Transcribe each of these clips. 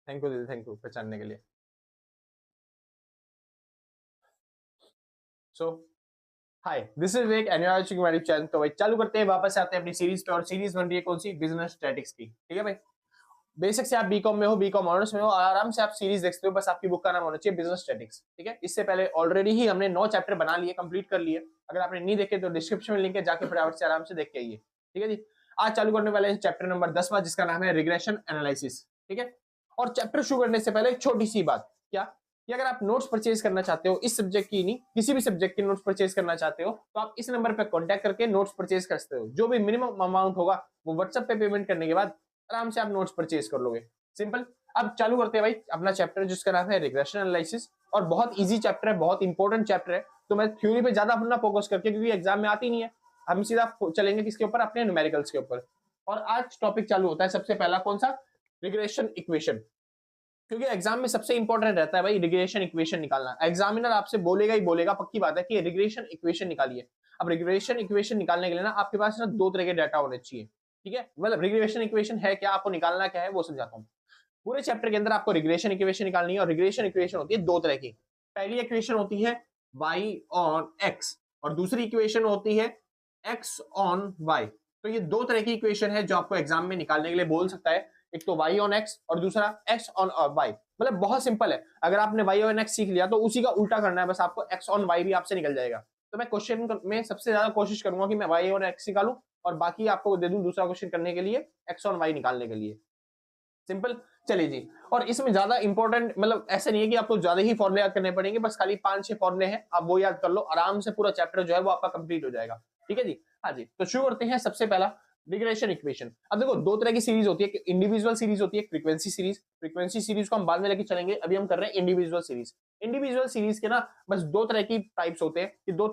Thank you दीदी, thank you पहचानने के लिए। So hi, this is Vivek and you are watching my YouTube channel. तो भाई चालू करते हैं, वापस आते हैं अपनी सीरीज पे, और सीरीज बन रही है कौन सी, बिजनेस स्टैटिक्स की। ठीक है भाई, बेसिक से आप बीकॉम में हो, बीकॉम ऑनर्स में हो, आराम से आप सीरीज देखते हो, बस आपकी बुक का नाम होना चाहिए बिजनेस स्टैटिक्स। ठीक है, इससे पहले ऑलरेडी ही हमने 9 चैप्टर बना लिए, कंप्लीट कर लिए। अगर आपने नहीं देखे तो डिस्क्रिप्शन में लिंक है, जाके फटाफट से आराम से देख के आइए। ठीक है जी। आज चालू करने वाले हैं चैप्टर नंबर 10वां, जिसका नाम है रिग्रेशन एनालिसिस। ठीक है, और चैप्टर शुरू करने से पहले एक छोटी सी बात, क्या कि अगर आप नोट्स परचेज करना चाहते हो, इस सब्जेक्ट की नहीं किसी भी सब्जेक्ट के नोट्स परचेज करना चाहते हो, तो आप इस नंबर पर कॉन्टैक्ट करके नोट्स परचेज कर सकते हो। जो भी मिनिमम अमाउंट होगा वो व्हाट्सएप पे पेमेंट करने के बाद आराम से आप नोट्स परचेज कर लोगे। सिंपल। अब चालू करते हैं भाई अपना चैप्टर, जिसका नाम है रिग्रेशन एनालिसिस। और बहुत इजी चैप्टर है, बहुत इंपॉर्टेंट चैप्टर है। तो मैं थ्योरी पे ज्यादा अपना फोकस करके, क्योंकि एग्जाम में आती नहीं है, हम सीधा चलेंगे किसके ऊपर, अपने न्यूमेरिकल्स के ऊपर। और आज टॉपिक चालू होता है सबसे पहला कौन सा, रिग्रेशन इक्वेशन। क्योंकि एग्जाम में सबसे इंपॉर्टेंट रहता है भाई रिग्रेशन इक्वेशन निकालना। एग्जामिनर आपसे बोलेगा ही बोलेगा, पक्की बात है कि रिग्रेशन इक्वेशन निकालिए। अब रिग्रेशन इक्वेशन निकालने के लिए ना आपके पास ना दो तरह के डाटा होने चाहिए। ठीक है, मतलब रिग्रेशन इक्वेशन है क्या, आपको निकालना क्या है, वो समझाता हूँ। पूरे चैप्टर के अंदर आपको रिग्रेशन इक्वेशन निकालनी है, और रिग्रेशन इक्वेशन होती है दो तरह की। पहली इक्वेशन होती है y ऑन x, और दूसरी इक्वेशन होती है x ऑन y। तो ये दो तरह की इक्वेशन है जो आपको एग्जाम में निकालने के लिए बोल सकता है। एक तो y ऑन x और दूसरा x ऑन y। मतलब बहुत सिंपल है, अगर आपने y ऑन x सीख लिया तो उसी का उल्टा करना है, बस आपको x ऑन y भी आपसे निकल जाएगा। तो मैं क्वेश्चन में सबसे ज्यादा कोशिश करूंगा कि मैं y ऑन x निकालूं, और बाकी आपको दे दूं दूसरा क्वेश्चन करने के लिए x ऑन y निकालने के लिए। सिंपल। चलिए जी। और इसमें ज्यादा इंपॉर्टेंट मतलब ऐसे नहीं है कि आपको ज्यादा ही फॉर्मुले याद करने पड़ेंगे, बस खाली 5-6 फॉर्मुले हैं, आप वो याद कर लो, आराम से पूरा चैप्टर जो है वो आपका कंप्लीट हो जाएगा। ठीक है जी। हाँ जी, तो शुरू करते हैं सबसे पहला, रिग्रेशन इक्वेशन। अब देखो दो तरह की सीरीज होती है, इंडिविजुअल सीरीज होती है, फ्रीक्वेंसी सीरीज। फ्रीक्वेंसी सीरीज को हम बाद में लेके चलेंगे, अभी हम कर रहे हैं इंडिविजुअल सीरीज। इंडिविजुअल सीरीज के ना बस दो तरह की टाइप्स होते हैं, कि दो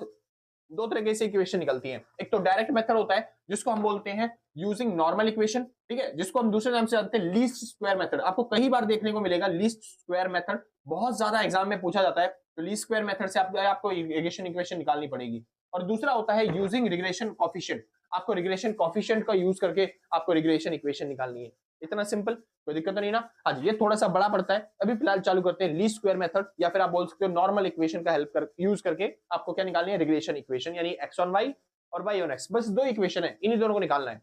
दो तरीके से इक्वेशन निकलती है। एक तो डायरेक्ट मेथड होता है, जिसको हम बोलते हैं यूजिंग नॉर्मल इक्वेशन। ठीक है, जिसको हम दूसरे नाम से जानते हैं लीस्ट स्क्वायर मेथड। आपको कई बार देखने को मिलेगा लीस्ट स्क्वायर मेथड, बहुत ज्यादा एग्जाम में पूछा जाता है। तो लीस्ट स्क्वायर मेथड से आपको रिग्रेशन इक्वेशन निकालनी पड़ेगी। और दूसरा होता है यूजिंग रिग्रेशन कॉफिशिएंट। आपको रिग्रेशन कॉफिशिएंट का यूज करके आपको रिग्रेशन इक्वेशन निकालनी है। इतना सिंपल, कोई दिक्कत तो नहीं ना। हाँ जी, ये थोड़ा सा बड़ा पड़ता है। अभी फिलहाल चालू करते हैं लीस्ट स्क्वायर मेथड, या फिर आप बोल सकते हो नॉर्मल इक्वेशन का हेल्प कर यूज करके आपको क्या निकालनी है, रिग्रेशन इक्वेशन, यानी एक्स ऑन वाई और वाई ऑन एक्स। बस दो इक्वेशन है, इन्हीं दोनों को निकालना है।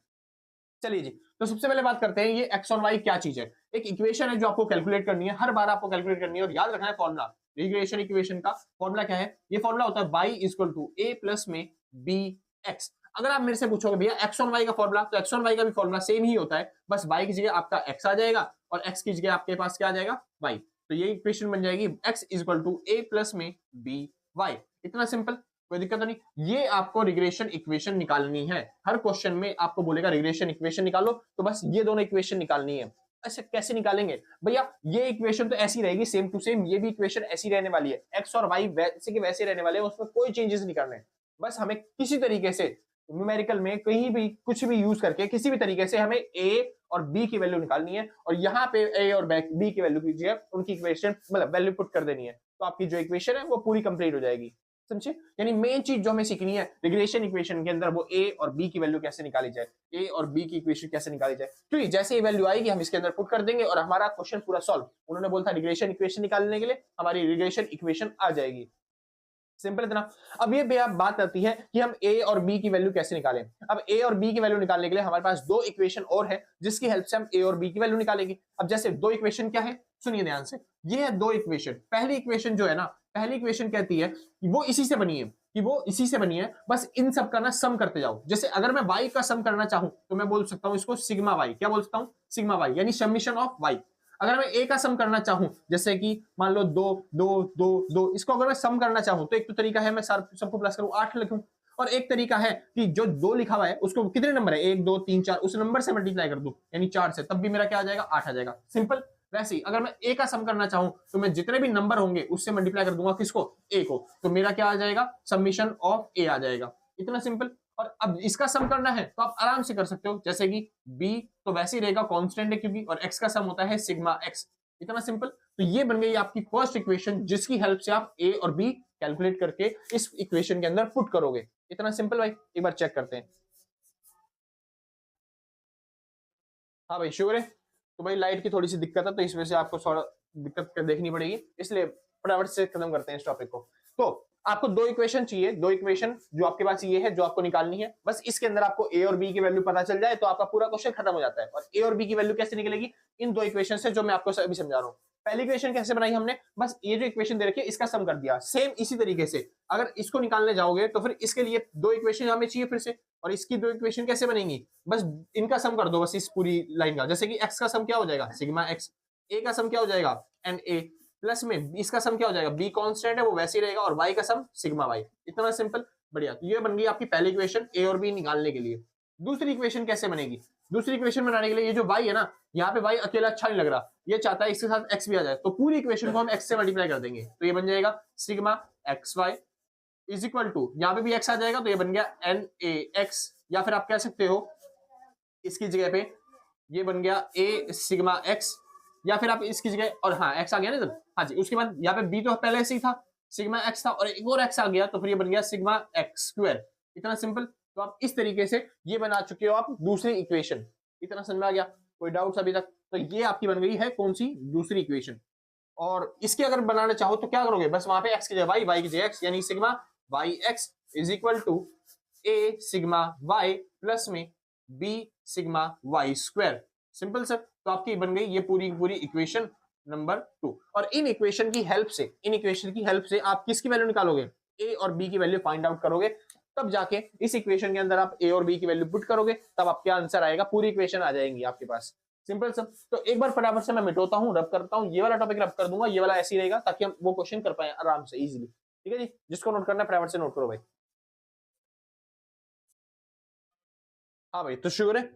चलिए जी, तो सबसे पहले बात करते हैं ये एक्स ऑन वाई क्या चीज है। एक इक्वेशन है जो आपको कैलकुलेट करनी है, हर बार आपको कैलकुलेट करनी है, और याद रखना है फॉर्मूला। रिग्रेशन इक्वेशन का फॉर्मूला क्या है, ये फॉर्मूला होता है y equal to A plus में बी एक्स। अगर आप मेरे से पूछोगे भैया एक्स ऑन वाई का फॉर्मूला, तो एक्स ऑन वाई का भी फॉर्मूला सेम ही होता है, बस y की जगह आपका x आ जाएगा और x की जगह आपके पास क्या आ जाएगा, y। तो ये इक्वेशन बन जाएगी x equal to A plus में बी वाई। इतना सिंपल, कोई दिक्कत नहीं। ये आपको रिग्रेशन इक्वेशन निकालनी है, हर क्वेश्चन में आपको बोलेगा रिग्रेशन इक्वेशन निकालो, तो बस ये दोनों इक्वेशन निकालनी है। ऐसे कैसे निकालेंगे भैया, ये इक्वेशन तो ऐसी रहेगी सेम टू सेम, ये भी इक्वेशन ऐसी रहने वाली है, एक्स और वाई वैसे के वैसे रहने वाले हैं, उसमें कोई चेंजेस नहीं करने। बस हमें किसी तरीके से न्यूमेरिकल में कहीं भी कुछ भी यूज करके किसी भी तरीके से हमें ए और बी की वैल्यू निकालनी है, और यहाँ पे ए और बी की वैल्यू कीजिए, उनकी इक्वेशन मतलब वैल्यू पुट कर देनी है, तो आपकी जो इक्वेशन है वो पूरी कंप्लीट हो जाएगी। समझे, यानी मेन चीज जो हमें सीखनी है रिग्रेशन इक्वेशन के अंदर, वो ए और बी की वैल्यू कैसे निकाली जाए, ए और बी की इक्वेशन कैसे निकाली जाए। क्योंकि जैसे ये वैल्यू आएगी हम इसके अंदर पुट कर देंगे और हमारा क्वेश्चन पूरा सॉल्व। उन्होंने बोला था रिग्रेशन इक्वेशन निकालने के लिए, हमारी रिग्रेशन इक्वेशन आ जाएगी। सिंपल इतना। अब ये बात आती है कि हम ए और बी की वैल्यू कैसे निकालें। अब ए और बी की वैल्यू निकालने के लिए हमारे पास दो इक्वेशन और है, जिसकी हेल्प से हम ए और बी की वैल्यू निकालेंगे। अब जैसे दो इक्वेशन क्या है, सुनिए ध्यान से। ये है दो इक्वेशन। पहली इक्वेशन जो है ना, पहली इक्वेशन कहती है कि वो इसी से बनी है, बस इन सब का ना सम करते जाओ। जैसे अगर मैं y का सम करना चाहूं तो मैं बोल सकता हूं इसको सिग्मा y। क्या बोल सकता हूं, सिग्मा y, यानी समीशन ऑफ y। अगर मैं ए का सम करना चाहूं, जैसे कि मान लो दो दो दो दो, इसको अगर मैं सम करना चाहूं तो एक तो तरीका है मैं सबको प्लस करूं 8 लिखूं, और एक तरीका है कि जो दो लिखा हुआ है उसको कितने नंबर है 1 2 3 4 उस नंबर से मल्टीप्लाई कर दूं, यानी 4 से, तब भी मेरा क्या आ जाएगा 8 आ जाएगा। सिंपल। वैसे ही अगर मैं ए का सम करना चाहूं तो मैं जितने भी नंबर होंगे उससे मल्टीप्लाई कर दूंगा, किसको, ए को, तो मेरा क्या आ जाएगा, समीशन ऑफ ए आ जाएगा। इतना सिंपल। और अब इसका सम करना है तो आप आराम से कर सकते हो, जैसे कि b तो वैसे ही रहेगा, कांस्टेंट है क्योंकि, और x का सम होता है सिग्मा x। इतना सिंपल। तो ये बन गई आपकी फर्स्ट इक्वेशन, जिसकी हेल्प से आप a और b कैलकुलेट करके इस इक्वेशन के अंदर पुट करोगे। इतना सिंपल भाई, एक बार चेक करते हैं। हाँ भाई शुक्र है। तो भाई लाइट की थोड़ी सी दिक्कत है, तो इस वजह से आपको थोड़ा दिक्कत देखनी पड़ेगी, इसलिए फटाफट से खत्म करते हैं इस टॉपिक को। तो आपको दो इक्वेशन चाहिए, दो इक्वेशन जो आपके पास ये है जो आपको निकालनी है, बस इसके अंदर आपको ए और बी की वैल्यू पता चल जाए तो आपका पूरा क्वेश्चन खत्म हो जाता है। और ए और बी की वैल्यू कैसे निकलेगी, इन दो इक्वेशन से जो मैं आपको अभी समझा रहा हूँ। पहली इक्वेशन कैसे बनाई हमने, बस ये जो इक्वेशन दे रखी है इसका सम कर दिया। सेम इसी तरीके से अगर इसको निकालने जाओगे तो फिर इसके लिए दो इक्वेशन हमें चाहिए फिर से, और इसकी दो इक्वेशन कैसे बनेंगी, बस इनका सम कर दो बस इस पूरी लाइन का। जैसे कि एक्स का सम क्या हो जाएगा सिग्मा एक्स, ए का सम क्या हो जाएगा एन ए, प्लस में इसका सम क्या हो जाएगा, बी कांस्टेंट है वो वैसे ही रहेगा, और वाई का सम सिग्मा वाई। इतना सिंपल, बढ़िया। तो ये बन गई आपकी पहली इक्वेशन ए और बी निकालने के लिए। दूसरी इक्वेशन कैसे बनेगी, दूसरी इक्वेशन बनाने के लिए ये जो y है ना, यहाँ पे y अकेला अच्छा नहीं लग रहा, ये चाहता है इसके साथ x भी आ जाए, तो पूरी इक्वेशन को हम x से मल्टीप्लाई कर देंगे, तो ये बन जाएगा sigma X Y is equal to, यहाँ पे भी x आ जाएगा तो ये बन गया एन ए एक्स, या फिर आप कह सकते हो इसकी जगह पे ये बन गया a सिग्मा x, या फिर आप इसकी जगह, और हाँ x आ गया ना जब, हाँ जी, उसके बाद यहाँ पे b तो पहले से ही था सिग्मा x था, और एक और x आ गया तो फिर ये बन गया सिग्मा एक्स स्क्वायर। इतना सिंपल। तो आप इस तरीके से ये बना चुके हो आप दूसरी इक्वेशन। इतना समझ में आ गया, कोई डाउट्स अभी तक? तो ये आपकी बन गई है कौन सी, दूसरी इक्वेशन। और इसके अगर बनाना चाहो तो क्या करोगे, बस वहां पे x की जगह y, y की जगह x, यानी sigma Y X is equal to a sigma y plus में b sigma Y square. Simple sir. तो आपकी बन गई ये पूरी पूरी इक्वेशन नंबर 2। और इन इक्वेशन की हेल्प से, इन इक्वेशन की हेल्प से आप किसकी वैल्यू निकालोगे, ए और बी की वैल्यू फाइंड आउट करोगे, तब जाके इस इक्वेशन के अंदर आप ए और बी की वैल्यू पुट करोगे, तब आपके आंसर आएगा, पूरी इक्वेशन आ जाएंगी आपके पास। सिंपल सब। तो एक बार फटाफट से मैं मिटाता हूँ, रब करता हूँ, ये वाला टॉपिक रब कर दूंगा, ये वाला ऐसे ही रहेगा ताकि हम वो क्वेश्चन कर पाए आराम से इजीली। ठीक है जी, जिसको नोट करना है फटाफट से नोट करो भाई। हाँ भाई, तो शुरू है।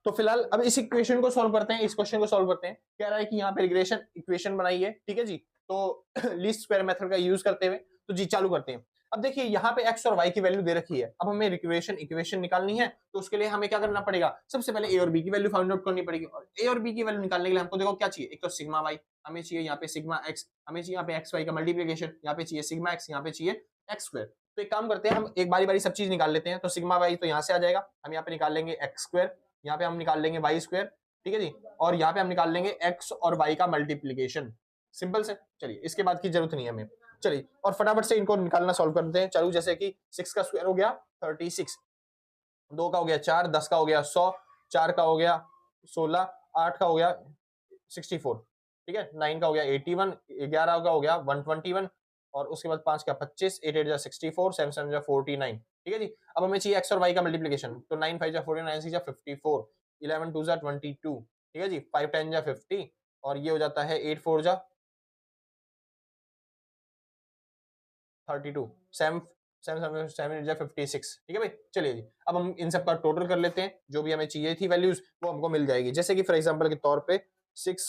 तो फिलहाल अब इस इक्वेशन को सॉल्व करते हैं, इस क्वेश्चन को सॉल्व करते हैं। कह रहा है कि यहाँ पे रिग्रेशन इक्वेशन बनाई है, ठीक है जी, तो लीस्ट स्क्वायर मेथड का यूज करते हुए, तो जी चालू करते हैं। अब देखिए यहाँ पे x और y की वैल्यू दे रखी है, अब हमें रिग्रेशन इक्वेशन निकालनी है, तो उसके लिए हमें क्या करना पड़ेगा, सबसे पहले a और b की वैल्यू फाइंड आउट करनी पड़ेगी। और a और b की वैल्यू निकालने के लिए हमको देखो क्या चाहिए, एक तो सिग्मा y हमें चाहिए, यहाँ पे सिग्मा x हमें चाहिए, यहाँ पे एक्स वाई का मल्टीप्लीकेशन, यहाँ पे चाहिए सिग्मा x, यहाँ पे चाहिए एक्स स्क्वायर। तो एक काम करते हैं, हम एक बारी बारी सब चीज निकाल लेते हैं। तो सिग्मा y तो यहाँ से आ जाएगा, हम यहाँ पे निकाल लेंगे एक्स स्क्वायर, यहाँ पे हम निकाल लेंगे वाई स्क्वायर, ठीक है जी, और यहाँ पे हम निकाल लेंगे एक्स और वाई का मल्टीप्लीकेशन। सिंपल से। चलिए इसके बाद की जरूरत नहीं है हमें। चलिए और फटाफट से इनको निकालना सॉल्व करते हैं। चलो जैसे कि 6 का स्क्वायर हो गया 36, 2 का हो गया 4, 10 का हो गया 100, 4 का हो गया 16, 8 का हो गया 64, ठीक है, 9 का हो गया 81, 11 का हो गया 121, और उसके बाद 5 का 25, 8 8 जा 64, 7 7 जा 49, ठीक है जी। अब हमें चाहिए एक्स और वाई का मल्टीप्लीकेशन, तो 9 5 जा 49, 9 6 जा 54, 11 2 जा 22, ठीक है जी, 5 10 जा 50, और ये हो जाता है 8 4 जा 32, 7 7 7 जा 56, ठीक है भाई। चलिए जी, अब हम इन सब का टोटल कर लेते हैं, जो भी हमें चाहिए थी वैल्यूज वो हमको मिल जाएगी। जैसे कि फॉर एग्जांपल के तौर पे 6,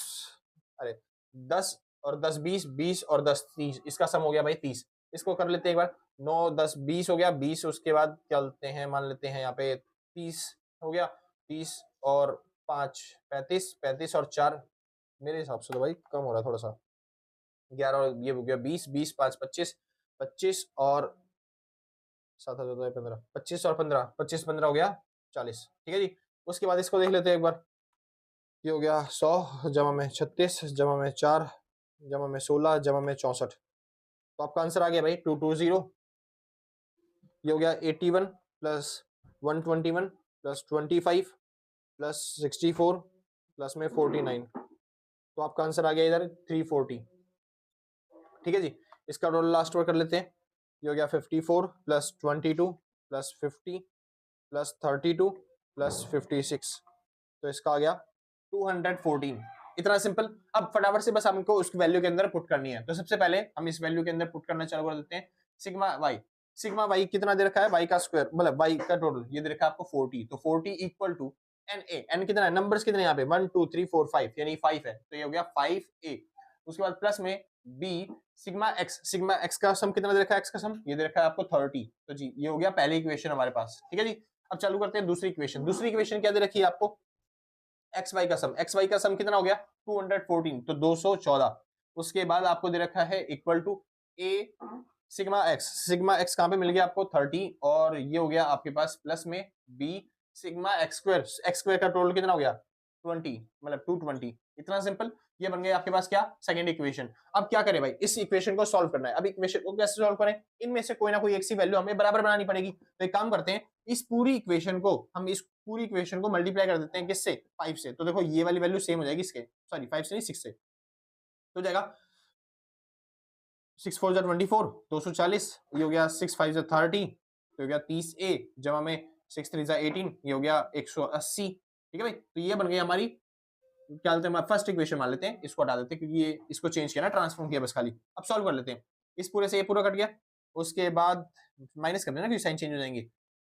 अरे 10 और 10 20, 20 और 10 30, इसका सम हो गया भाई 30। इसको कर लेते हैं एक बार, 9 10 20 हो गया 20, उसके बाद क्या लेते हैं, मान लेते हैं यहाँ पे 30 हो गया, 30 और 5 35, 35 और 4, मेरे हिसाब से तो भाई कम हो रहा है थोड़ा सा, 11 और ये हो गया 20, 20 5 25, 25 और 7 14 15, 25 और 15, 25 15 हो गया 40, ठीक है जी। उसके बाद इसको देख लेते हैं एक बार, ये हो गया 100 जमा में 36 जमा में 4 जमा में 16 जमा में 64, तो आपका आंसर आ गया भाई 220। ये हो गया 81 प्लस 121 प्लस 25 प्लस 64 प्लस में 49, तो आपका आंसर आ गया इधर 340, ठीक है जी। इसका टोटल लास्ट वर्ड कर लेते हैं, ये हो गया 54 प्लस 22 प्लस 50 प्लस 32 प्लस 56, तो इसका आ गया 214। इतना सिंपल। अब फटाफट से बस हमको उस वैल्यू के अंदर पुट करनी है, तो सबसे पहले हम इस वैल्यू के अंदर पुट करना चालू कर देते हैं। सिग्मा वाई, सिग्मा वाई कितना दे रखा है, वाई का स्क्वायर मतलब वाई का टोटल ये दे रखा है आपको 40, तो 40 equal to N A, N कितना है, नंबर्स कितने यहाँ पे 1 2 3 4 5, यानी 5 है, तो ये हो गया 5 ए। उसके बाद प्लस में B sigma X, sigma X का सम कितना दे रखा है, एक्स का सम ये दे रखा है आपको 30, तो जी ये हो गया पहली इक्वेशन हमारे पास, ठीक है जी। अब चालू करते हैं दूसरी इक्वेशन। दूसरी इक्वेशन क्या दे रखी है आपको, एक्स वाई का सम, एक्स वाई का सम कितना हो गया 214, तो 214। उसके बाद आपको दे रखा है equal to A sigma X, sigma X कहां पे मिल गया आपको 30, और ये हो गया आपके पास प्लस में B sigma X square, X square का टोटल कितना हो गया 20 मतलब 220, इतना सिंपल। ये बन गया आपके पास क्या, सेकंड इक्वेशन। अब क्या करें भाई, इस इक्वेशन को सॉल्व करना है। अब इक्वेशन को कैसे सॉल्व करें, इनमें से कोई ना कोई एक सी वैल्यू हमें बराबर बनानी पड़ेगी। तो एक काम करते हैं, इस पूरी इक्वेशन को मल्टीप्लाई कर देते हैं किससे, 5 से। तो देखो ये वाली वैल्यू सेम हो जाएगी इसके, सॉरी 5 से नहीं 6 से, तो जाएगा 6 4 24, 240, ये हो गया 6 5 30, तो हो गया 30A जमा में 6 3 18, ये हो गया 180। ठीक है भाई, तो ये बन गई हमारी, क्या बोलते हैं, फर्स्ट इक्वेशन मान लेते हैं, इसको हटा देते हैं क्योंकि ये इसको चेंज किया ना, ट्रांसफॉर्म किया बस खाली। अब सॉल्व कर लेते हैं, इस पूरे से ये पूरा कट गया, उसके बाद माइनस कर देना क्योंकि साइन चेंज हो जाएंगे।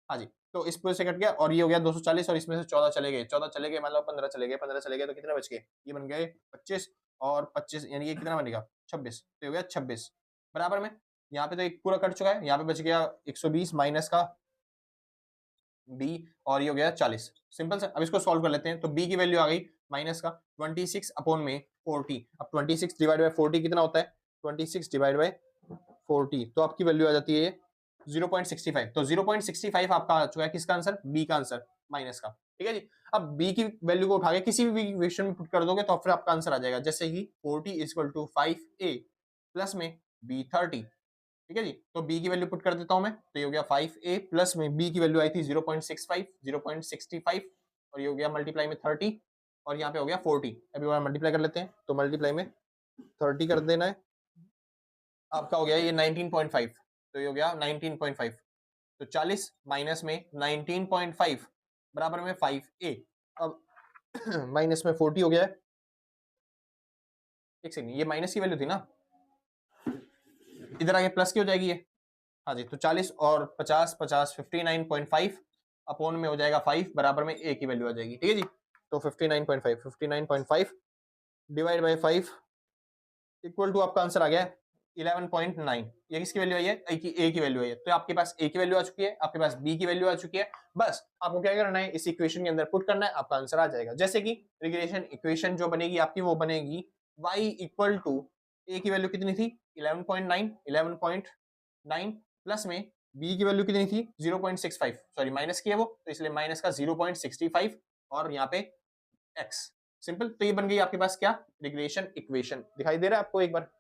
हाँ जी, तो इस पूरे से कट गया और ये हो गया 240 और इसमें से 14 चले गए, 14 चले गए, मतलब 15 चले गए, 15 चले गए तो कितने बच गए, ये बन गए 25 और 25 यानी ये कितना बनेगा 26, तो हो गया 26 बराबर में। यहाँ पे तो एक पूरा कट चुका है, यहाँ पे बच गया 120 माइनस का b और ये हो गया 40, सिंपल से। अब इसको सॉल्व कर लेते हैं, तो b की वैल्यू आ गई माइनस का 26 अपॉन में 40। अब 26 डिवाइड बाय 40 कितना होता है, 26 डिवाइड बाय 40, तो आपकी वैल्यू आ जाती है 0.65। तो 0.65 आपका आ चुका है, किसका आंसर, b का आंसर माइनस का। ठीक है जी, अब b की वैल्यू को उठा के किसी भी इक्वेशन में पुट कर दोगे तो फिर आपका आंसर आ जाएगा, जैसे कि 40 इक्वल टू 5a प्लस में b 30। ठीक है जी, तो b की वैल्यू पुट कर देता हूं मैं, तो ये हो गया 5a प्लस में b की वैल्यू आई थी 0.65 0.65 और ये हो गया मल्टीप्लाई में 30 और यहाँ पे हो गया 40। अभी बार मल्टीप्लाई कर लेते हैं, तो मल्टीप्लाई में 30 कर देना है, आपका हो गया ये 19.5, तो ये हो गया 19.5, तो 40 माइनस में 19.5 बराबर में 5a। अब माइनस में 40 हो गया है, एक सेकंड, ये माइनस की वैल्यू थी ना, इधर आगे प्लस की हो जाएगी ये। हाँ जी, तो 40 और 50 50 59.5 अपॉन में हो जाएगा 5 बराबर में a की वैल्यू आ जाएगी। ठीक है जी, तो 59.5 डिवाइड बाय 5 इक्वल टू आपका आंसर आ गया 11.9। ये किसकी वैल्यू आई है, a की वैल्यू आई है। तो आपके पास a की वैल्यू आ चुकी है, आपके पास b की वैल्यू आ चुकी है, बस आपको क्या करना है, इस इक्वेशन के अंदर पुट करना है, आपका आंसर आ जाएगा। जैसे कि रिग्रेशन इक्वेशन जो बनेगी आपकी, वो बनेगी y इक्वल टू a की वैल्यू कितनी थी 11.9 प्लस में b की वैल्यू कितनी थी 0.65, सॉरी माइनस की है वो, तो इसलिए माइनस का 0.65 और यहाँ पे x, सिंपल। तो ये बन गई आपके पास क्या, रिग्रेशन इक्वेशन। दिखाई दे रहा है आपको एक बार,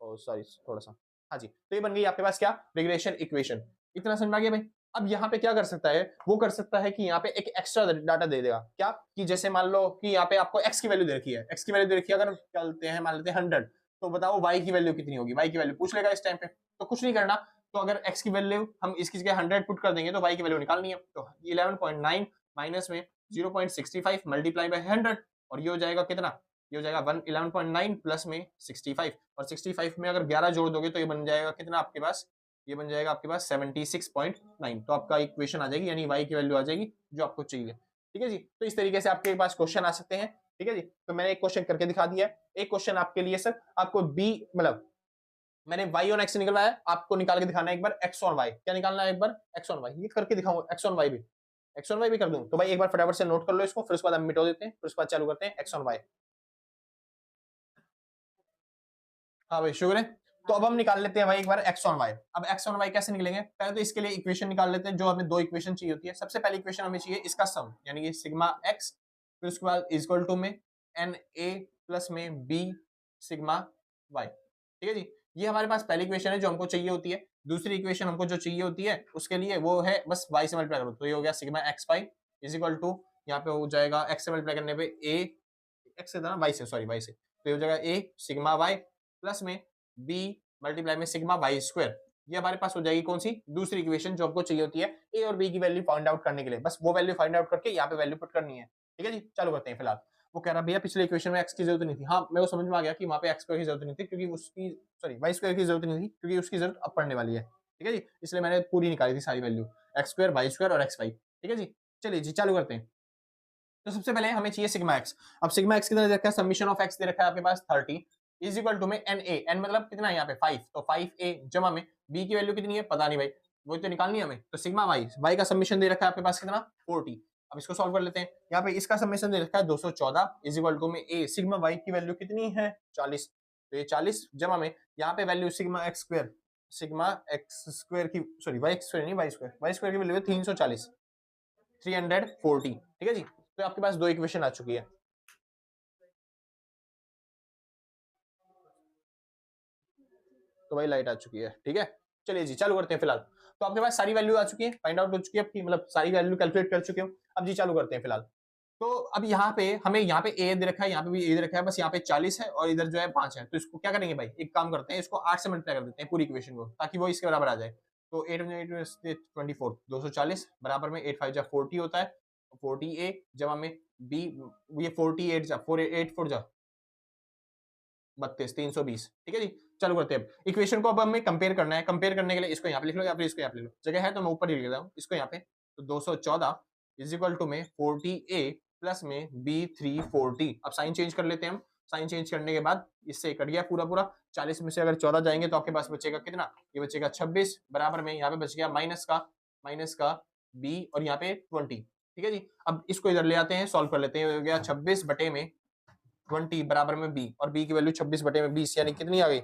ओ सॉरी थोड़ा सा, हाँ जी, तो ये बन गई आपके पास क्या, रिग्रेशन इक्वेशन। इतना समझ में आ गया भाई। अब यहाँ पे क्या कर सकता है, वो कर सकता है कि यहाँ पे एक एक्स्ट्रा डाटा दे देगा, क्या कि जैसे मान लो कि यहाँ पे आपको x की वैल्यू दे रखी है, x की वैल्यू दे रखी है, अगर चलते हैं मान लेते हैं 100, तो बताओ y की वैल्यू कितनी होगी, y की वैल्यू पूछ लेगा इस टाइम पे। तो कुछ नहीं करना, तो अगर x की वैल्यू हम इसकी जगह 100 पुट कर देंगे तो y की वैल्यू निकालनी है, तो 11.9 माइनस में 0.65 मल्टीप्लाई बाय 100 और ये हो जाएगा कितना, ये हो जाएगा 11.9 प्लस में 65 और 65 में अगर 11 जोड़ दोगे तो ये बन जाएगा कितना आपके पास, ये बन जाएगा आपके पास 76.9। तो आपका इक्वेशन आ जाएगी, यानी y की वैल्यू आ जाएगी जो आपको चाहिए। ठीक है जी, तो इस तरीके से आपके पास क्वेश्चन आ सकते हैं। ठीक है जी, तो मैंने एक क्वेश्चन करके दिखा दिया है। एक क्वेश्चन आपके लिए सर, आपको b मतलब मैंने y और x निकलवाया, आपको निकाल के दिखाना है एक बार x और y, क्या निकालना है एक बार x और y, ये करके दिखाऊंगा, x और y भी कर दूं। तो भाई एक बार फटाफट से नोट कर लो इसको, फिर उसके बाद हम मिटा देते हैं, फिर उसके बाद चालू करते हैं x और y। हाँ भाई शुक्र है। तो अब हम निकाल लेते हैं भाई एक बार x और y। अब x और y कैसे निकलेंगे, पहले तो इसके लिए इक्वेशन निकाल लेते हैं, जो हमें दो इक्वेशन चाहिए होती है। सबसे पहले इक्वेशन हमें चाहिए इसका सम, यानी कि सिग्मा x, फिर उसके बाद इक्वल टू में एन ए प्लस में बी सिग्मा y। ठीक है जी, ये हमारे पास पहली इक्वेशन है जो हमको चाहिए होती है। दूसरी इक्वेशन हमको जो चाहिए होती है उसके लिए वो है बस y से मल्टीप्लाई करो, तो ये हो गया sigma X Y is equal to, यहाँ पे हो जाएगा x से मल्टीप्लाई करने पे a, x से था ना y से, सॉरी y से, तो ये हो जाएगा a सिग्मा y प्लस में b मल्टीप्लाई में सिग्मा वाई स्क्वायर। ये हमारे पास हो जाएगी कौन सी, दूसरी इक्वेशन जो आपको चाहिए होती है a और b की वैल्यू फाइंड आउट करने के लिए। बस वो वैल्यू फाइंड आउट करके यहाँ पे वैल्यू पुट करनी है। ठीक है जी, चालू करते हैं। फिलहाल वो कह रहा भैया पिछले इक्वेशन में x की जरूरत नहीं थी। हाँ मेरे को समझ में आ गया कि वहाँ पे x स्क्वायर की जरूरत नहीं थी, क्योंकि उसकी सॉरी वाई स्क्वायर की जरूरत नहीं थी, क्योंकि उसकी जरूरत अब पड़ने वाली है। ठीक है जी, इसलिए मैंने पूरी निकाली थी सारी value, X square Y square और एक्स वाई। ठीक है जी, चलिए जी चालू करते हैं। तो सबसे पहले हमें चाहिए सिग्मा एक्स। अब सिग्मा एक्स कितना दे रखा है, समीशन ऑफ एक्स दे रखा है आपके पास 30 इज इक्वल टू में एन ए, एन मतलब कितना है यहाँ पे 5, तो 5a जमा में b की वैल्यू कितनी है पता नहीं भाई, वो तो निकालनी है हमें। तो सिग्मा वाई, वाई का समीशन दे रखा है आपके पास कितना 40। अब इसको सॉल्व कर लेते हैं। यहाँ पे इसका समीशन दे रखा है 214 इज इक्वल टू में a सिग्मा वाई की वैल्यू कितनी है 40, तो ये 40 जमा में यहाँ पे वैल्यू सिग्मा एक्स स्क्वायर की, सॉरी वाई स्क्वायर नहीं, वाई स्क्वायर की वैल्यू है 340 340। ठीक है जी, तो आपके पास दो इक्वेशन आ चुकी है। तो भाई लाइट आ चुकी है, ठीक है। चलिए जी चालू करते हैं फिलहाल। तो आपके पास सारी वैल्यू आ चुकी है, फाइंड आउट हो चुकी है आपकी, मतलब सारी वैल्यू कैलकुलेट कर चुके हो। अब जी चालू करते हैं फिलहाल। तो अब यहाँ पे हमें यहाँ पे ए दे रखा है, यहाँ पे भी ए दे रखा है, बस यहाँ पे 40 है और इधर जो है 5 है। तो इसको क्या करेंगे भाई, एक काम करते हैं, इसको 8 से मल्टीप्लाई कर देते हैं पूरी इक्वेशन को, ताकि वो इसके बराबर आ जाए। तो 8 24 240 बराबर में 8 5 जा 40 होता है, 40 ए जमा में बी, ये 48 जा 484 जा 32 320, ठीक है जी। चालू करते हैं अब इक्वेशन को। अब हमें कंपेयर करना है, कंपेयर करने के लिए इसको यहाँ पे लिख लो या फिर इसको यहाँ पे लिख लो, जगह है तो मैं ऊपर ही लिख रहा हूँ इसको यहाँ पे। तो 214 इज इक्वल टू में 40a प्लस में b340। अब साइन चेंज कर लेते हैं हम। साइन चेंज करने के बाद इससे कट गया पूरा पूरा, 40 में से अगर 14 जाएंगे तो आपके पास बचेगा कितना, ये बचेगा 26 बराबर में यहाँ पे बच गया माइनस का b और यहाँ पे 20, ठीक है जी। अब इसको इधर ले आते हैं, सॉल्व कर लेते हैं। हो गया 26 बटे में 20 बराबर में b, और b की वैल्यू 26 बटे में 20 यानी कितनी आ गई,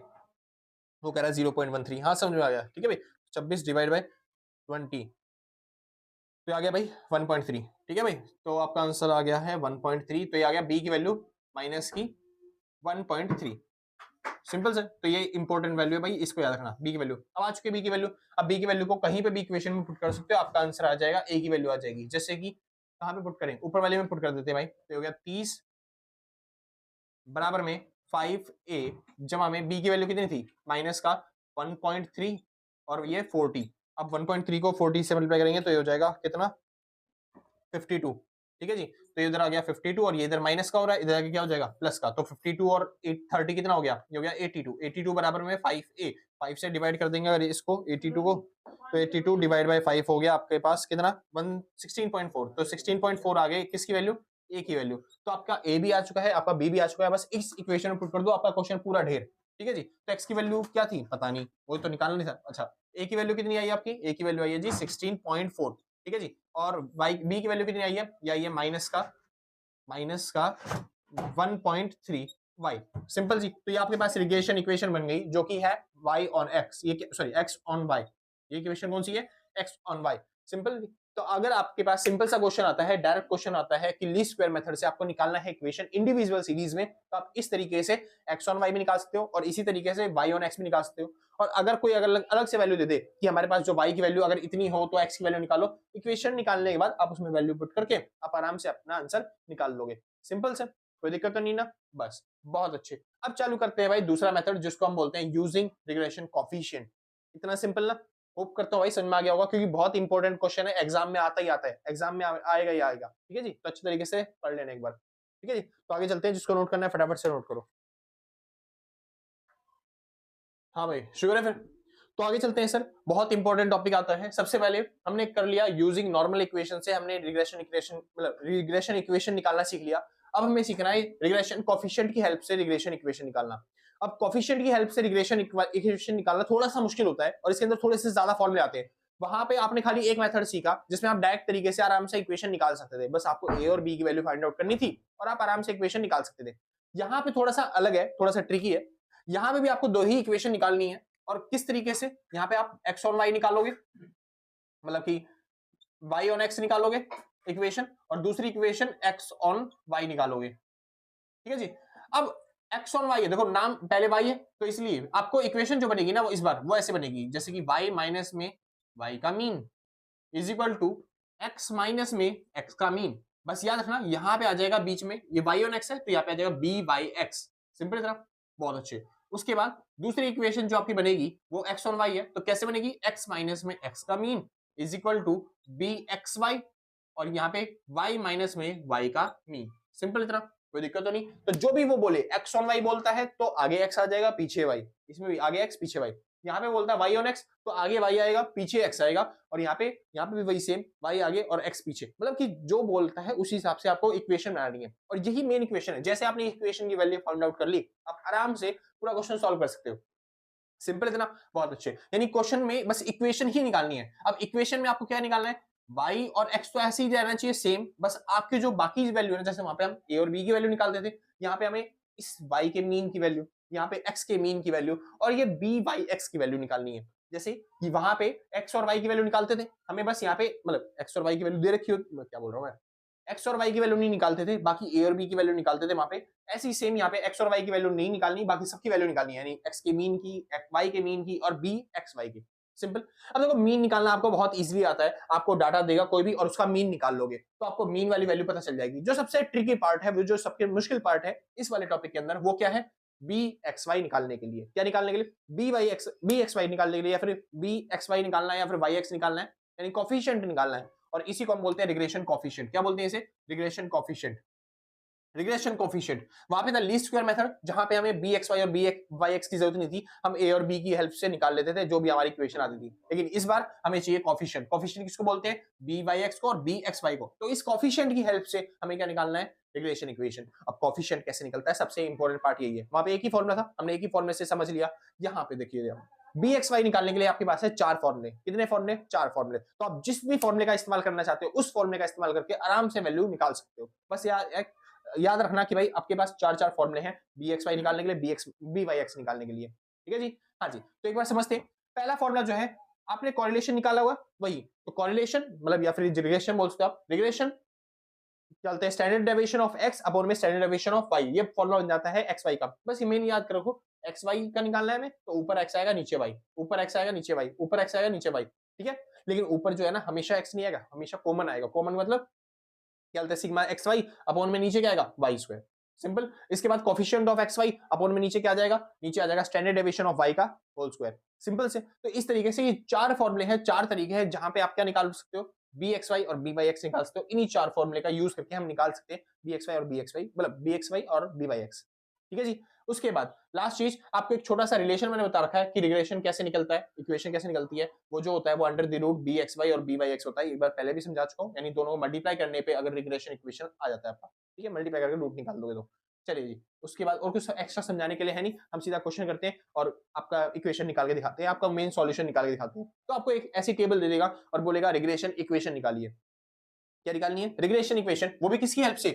वो कह रहा है 0.13। हाँ समझ में आ गया, ठीक है भाई। 26 डिवाइड बाय 20 तो आ गया भाई 1.3, ठीक है भाई। तो आपका आंसर आ गया है 1.3। तो ये आ गया b की वैल्यू माइनस की 1.3, सिंपल से। तो ये इंपॉर्टेंट वैल्यू है भाई, इसको याद रखना, b की वैल्यू। अब आ चुकी है b की वैल्यू। अब b की वैल्यू को कहीं पे भी इक्वेशन में पुट कर सकते हो, आपका आंसर आ जाएगा a की वैल्यू आ जाएगी। जैसे कि कहां पे पुट करें, ऊपर वाले में पुट कर देते हैं भाई। तो हो गया 30 बराबर में 5a जमा में b की वैल्यू कितनी थी, माइनस का 1.3 और ये 40। अब 1.3 को 40 से मल्टीप्लाई करेंगे तो ये हो जाएगा कितना, 52, ठीक है जी। तो ये इधर आ गया 52 और ये इधर माइनस का हो रहा है, इधर आगे क्या हो जाएगा प्लस का। तो 52 और 30 कितना हो गया, ये हो गया 82 बराबर में 5a। 5 से डिवाइड कर देंगे अगर इसको 82 को, तो 82 डिवाइड बाय 5 हो गया आपके पास कितना 16.4। तो 16.4 आ गए किसकी वैल्यू, ए की वैल्यू। तो आपका ए भी आ चुका है, आपका बी भी आ चुका है, बस इस इक्वेशन में पुट कर दो, आपका क्वेश्चन पूरा ढेर, ठीक है जी। तो एक्स की वैल्यू क्या थी पता नहीं, वो तो निकालना नहीं था। अच्छा ए की वैल्यू कितनी आई आपकी, ए की वैल्यू आई है जी 16.4, ठीक है जी। और वाई बी की वैल्यू कितनी आई है, ये आई है माइनस का 1.3 वाई, सिंपल जी। तो ये आपके पास रिग्रेशन इक्वेशन बन गई, जो कि है y ऑन x, ये सॉरी x ऑन y। ये इक्वेशन कौन सी है, x ऑन y, सिंपल। तो अगर आपके पास सिंपल सा क्वेश्चन आता है, डायरेक्ट क्वेश्चन आता है कि लीस्ट स्क्वायर मेथड से आपको निकालना है इक्वेशन इंडिविजुअल सीरीज में, तो आप इस तरीके से x ऑन y भी निकाल सकते हो और इसी तरीके से y ऑन x भी निकाल सकते हो। और अगर कोई अगर अलग से वैल्यू दे दे कि हमारे पास जो y की वैल्यू अगर इतनी हो तो x की वैल्यू निकालो, इक्वेशन निकालने के बाद आप उसमें वैल्यू पुट करके आप आराम से अपना आंसर निकाल लोगे, सिंपल से, कोई दिक्कत तो नहीं ना। बस बहुत अच्छे। अब चालू करते हैं भाई दूसरा मेथड, जिसको हम बोलते हैं यूजिंग रिग्रेशन कोएफिशिएंट। इतना सिंपल ना, होप करता हूँ भाई समझ में आ गया होगा, क्योंकि बहुत इंपॉर्टेंट क्वेश्चन है, एग्जाम में आता ही आता है, एग्जाम में आएगा ही आएगा, ठीक है जी। तो अच्छे तरीके से पढ़ लेना एक बार, ठीक है जी। तो आगे चलते हैं, जिसको नोट करना है फटाफट से नोट करो। हाँ भाई शुक्र है फिर। तो आगे चलते हैं सर, बहुत इंपॉर्टेंट टॉपिक आता है। सबसे पहले हमने कर लिया यूजिंग नॉर्मल इक्वेशन से, हमने रिग्रेशन इक्वेशन मतलब रिग्रेशन इक्वेशन निकालना सीख लिया। अब हमें सीखना है रिग्रेशन कोएफिशिएंट की हेल्प से रिग्रेशन इक्वेशन निकालना। अब कोएफिशिएंट की हेल्प से रिग्रेशन इक्वेशन निकालना थोड़ा सा मुश्किल होता है और इसके अंदर थोड़े से ज्यादा फॉर्मूले आते हैं। वहां पे आपने खाली एक मेथड सीखा जिसमें आप डायरेक्ट तरीके से आराम से इक्वेशन निकाल सकते थे, बस आपको ए और बी की वैल्यू फाइंड आउट करनी थी और आप आराम से इक्वेशन निकाल सकते थे। यहाँ पे थोड़ा सा अलग है, थोड़ा सा ट्रिकी है। यहाँ पे भी आपको दो ही इक्वेशन निकालनी है, और किस तरीके से, यहाँ पे आप x ऑन y निकालोगे, मतलब कि y ऑन x निकालोगे इक्वेशन, और दूसरी इक्वेशन x ऑन y निकालोगे, ठीक है जी। अब x ऑन y है, देखो नाम पहले y है तो इसलिए आपको इक्वेशन जो बनेगी ना वो इस बार वो ऐसे बनेगी, जैसे कि y माइनस में y का mean is equal to x minus में x का मीन। बस याद रखना यहाँ पे आ जाएगा बीच में, ये y ऑन x है तो यहाँ पे आ जाएगा b बाई x, सिंपल तरह, बहुत अच्छे। उसके बाद दूसरी इक्वेशन जो आपकी बनेगी वो x ऑन y है, तो कैसे बनेगी, x माइनस में x का mean is equal to B X Y, और यहाँ पे y माइनस में y का मीन, सिंपल तरह, कोई दिक्कत तो नहीं। तो जो भी वो बोले x ऑन y बोलता है तो आगे x आ जाएगा पीछे y, इसमें भी आगे x पीछे y। यहाँ पे बोलता है y ऑन x तो आगे y आएगा पीछे x आएगा, और यहाँ पे भी वही सेम, y आगे और x पीछे, मतलब कि जो बोलता है उसी हिसाब से आपको इक्वेशन बनानी है। और यही मेन इक्वेशन है, जैसे आपने इक्वेशन की वैल्यू फाइंड आउट कर ली, आप आराम से पूरा क्वेश्चन सॉल्व कर सकते हो, सिंपल इतना, बहुत अच्छे। यानी क्वेश्चन में बस इक्वेशन ही निकालनी है। अब इक्वेशन में आपको क्या निकालना है, y और x तो ऐसे ही रहना चाहिए सेम, बस आपके जो बाकी वैल्यू है, जैसे वहां पे हम a और b की वैल्यू निकालते थे, यहाँ पे हमें इस y के मीन की वैल्यू, यहाँ पे x के मीन की वैल्यू और ये b बाई x की वैल्यू निकालनी है। जैसे कि वहां पे x और y की वैल्यू निकालते थे, हमें बस यहाँ पे मतलब x और y की वैल्यू दे रखी हो, क्या बोल रहा हूँ मैं, एक्स और वाई की वैल्यू नहीं निकालते थे, बाकी ए और बी की वैल्यू निकालते थे वहां पे। ऐसी सेम यहाँ पे एक्स और वाई की वैल्यू नहीं निकालनी, बाकी सबकी वैल्यू निकालनी है, यानी एक्स के मीन की, वाई के मीन की और बी एक्स वाई की। सिंपल। अब देखो मीन निकालना आपको बहुत इजीली आता है, आपको डाटा देगा कोई भी और उसका मीन निकाल लोगे तो आपको मीन वाली वैल्यू पता चल जाएगी। जो सबसे ट्रिकी पार्ट है, वो जो सबसे मुश्किल पार्ट है इस वाले टॉपिक के अंदर, वो क्या है, बी एक्स वाई निकालने के लिए। क्या निकालने के लिए? बी एक्स वाई निकालने के लिए, या फिर बी एक्स वाई निकालना है, या फिर वाई एक्स निकालना है, यानी कॉफिशिएंट निकालना है। और इसी को हम बोलते हैं रिग्रेशन कॉफिशिएंट। क्या बोलते हैं इसे? Regression coefficient. रिग्रेशन कोफिशिएंट वहां पे था लीस्ट स्क्वायर मेथड, जहां पे हमें बी एक्स वाई और बी वाई एक्स की जरूरत नहीं थी, हम ए और बी की हेल्प से निकाल लेते थे जो भी हमारी इक्वेशन आती थी। लेकिन इस बार हमें चाहिए कोफिशिएंट। कोफिशिएंट किसको बोलते हैं? बी वाई एक्स को और बी एक्स वाई को। तो इस कोफिशिएंट की हेल्प से हमें क्या निकालना है? Regression equation. अब कोफिशिएंट कैसे निकलता है, सबसे इंपॉर्टेंट पार्ट यही है। वहां पे एक ही फॉर्मूला था, हमने एक ही फॉर्मूले से समझ लिया। यहाँ पे देखिए बी एक्स वाई निकालने के लिए आपके पास है 4 फॉर्मूले। कितने फॉर्मूले? 4 फॉर्मूले। तो आप जिस भी फॉर्मूले का इस्तेमाल करना चाहते हो उस फॉर्मूले का इस्तेमाल करके आराम से वैल्यू निकाल सकते हो। बस याद रखना कि भाई आपके पास 4 फॉर्मूले हैं बी एक्स वाई निकालने के लिए, बी वाई एक्स निकालने के लिए। ठीक है जी? हाँ जी। तो एक बार समझते हैं। पहला फॉर्मूला जो है, आपने कॉरिलेशन निकाला हुआ वही, तो कॉरिलेशन मतलब या फिर रिग्रेशन बोल सकते हो आप। रिग्रेशन चलते हैं standard deviation of x upon में स्टैंडर्ड डेविएशन ऑफ वाई, ये फॉर्मूला बन जाता है एक्स वाई का। बस ये मेन याद रखो, एक्स वाई का निकालना है हमें, तो ऊपर एक्स आएगा नीचे वाई, ऊपर एक्स आएगा नीचे वाई, ऊपर एक्स आएगा नीचे वाई। ठीक है? लेकिन ऊपर जो है ना हमेशा एक्स नहीं आएगा, हमेशा कॉमन आएगा। कॉमन मतलब क्या बोलते हैं, सिग्मा एक्स वाई अपॉन में नीचे क्या आएगा? Y square. सिंपल। इसके बाद coefficient of X Y upon में नीचे क्या आ जाएगा? नीचे आ जाएगा स्टैंडर्ड डेविएशन ऑफ वाई का होल स्क्वायर। सिंपल से। तो इस तरीके से ये 4 फॉर्मूले हैं, 4 तरीके हैं जहां पे आप क्या निकाल सकते हो? बी एक्स वाई और बी वाई एक्स निकाल सकते हो। इन्हीं 4 फॉर्मूले का यूज करके हम निकाल सकते हैं बी एक्स वाई और बी एक्स वाई, मतलब बी एक्स वाई और बी वाई एक्स। ठीक है जी? उसके बाद लास्ट चीज, आपको एक छोटा सा रिलेशन मैंने बता रखा है कि रिग्रेशन कैसे निकलता है, इक्वेशन कैसे निकलती है। वो जो होता है वो under the root B X Y और बी वाई एक्स होता है। एक बार पहले भी समझा चुका हूँ, यानी दोनों को मल्टीप्लाई करने पे अगर रिग्रेशन इक्वेशन आ जाता है आपका। ठीक है? मल्टीप्लाई करके रूट निकाल दोगे तो। चलिए जी। उसके बाद और कुछ एक्स्ट्रा समझाने के लिए है नहीं, हम सीधा क्वेश्चन करते हैं और आपका इक्वेशन निकाल के दिखाते हैं, आपका मेन सॉल्यूशन निकाल के दिखाते हैं। तो आपको एक ऐसी टेबल दे देगा और बोलेगा रिग्रेशन इक्वेशन निकालिए। क्या निकालनी है? Regression equation. वो भी किसकी हेल्प से?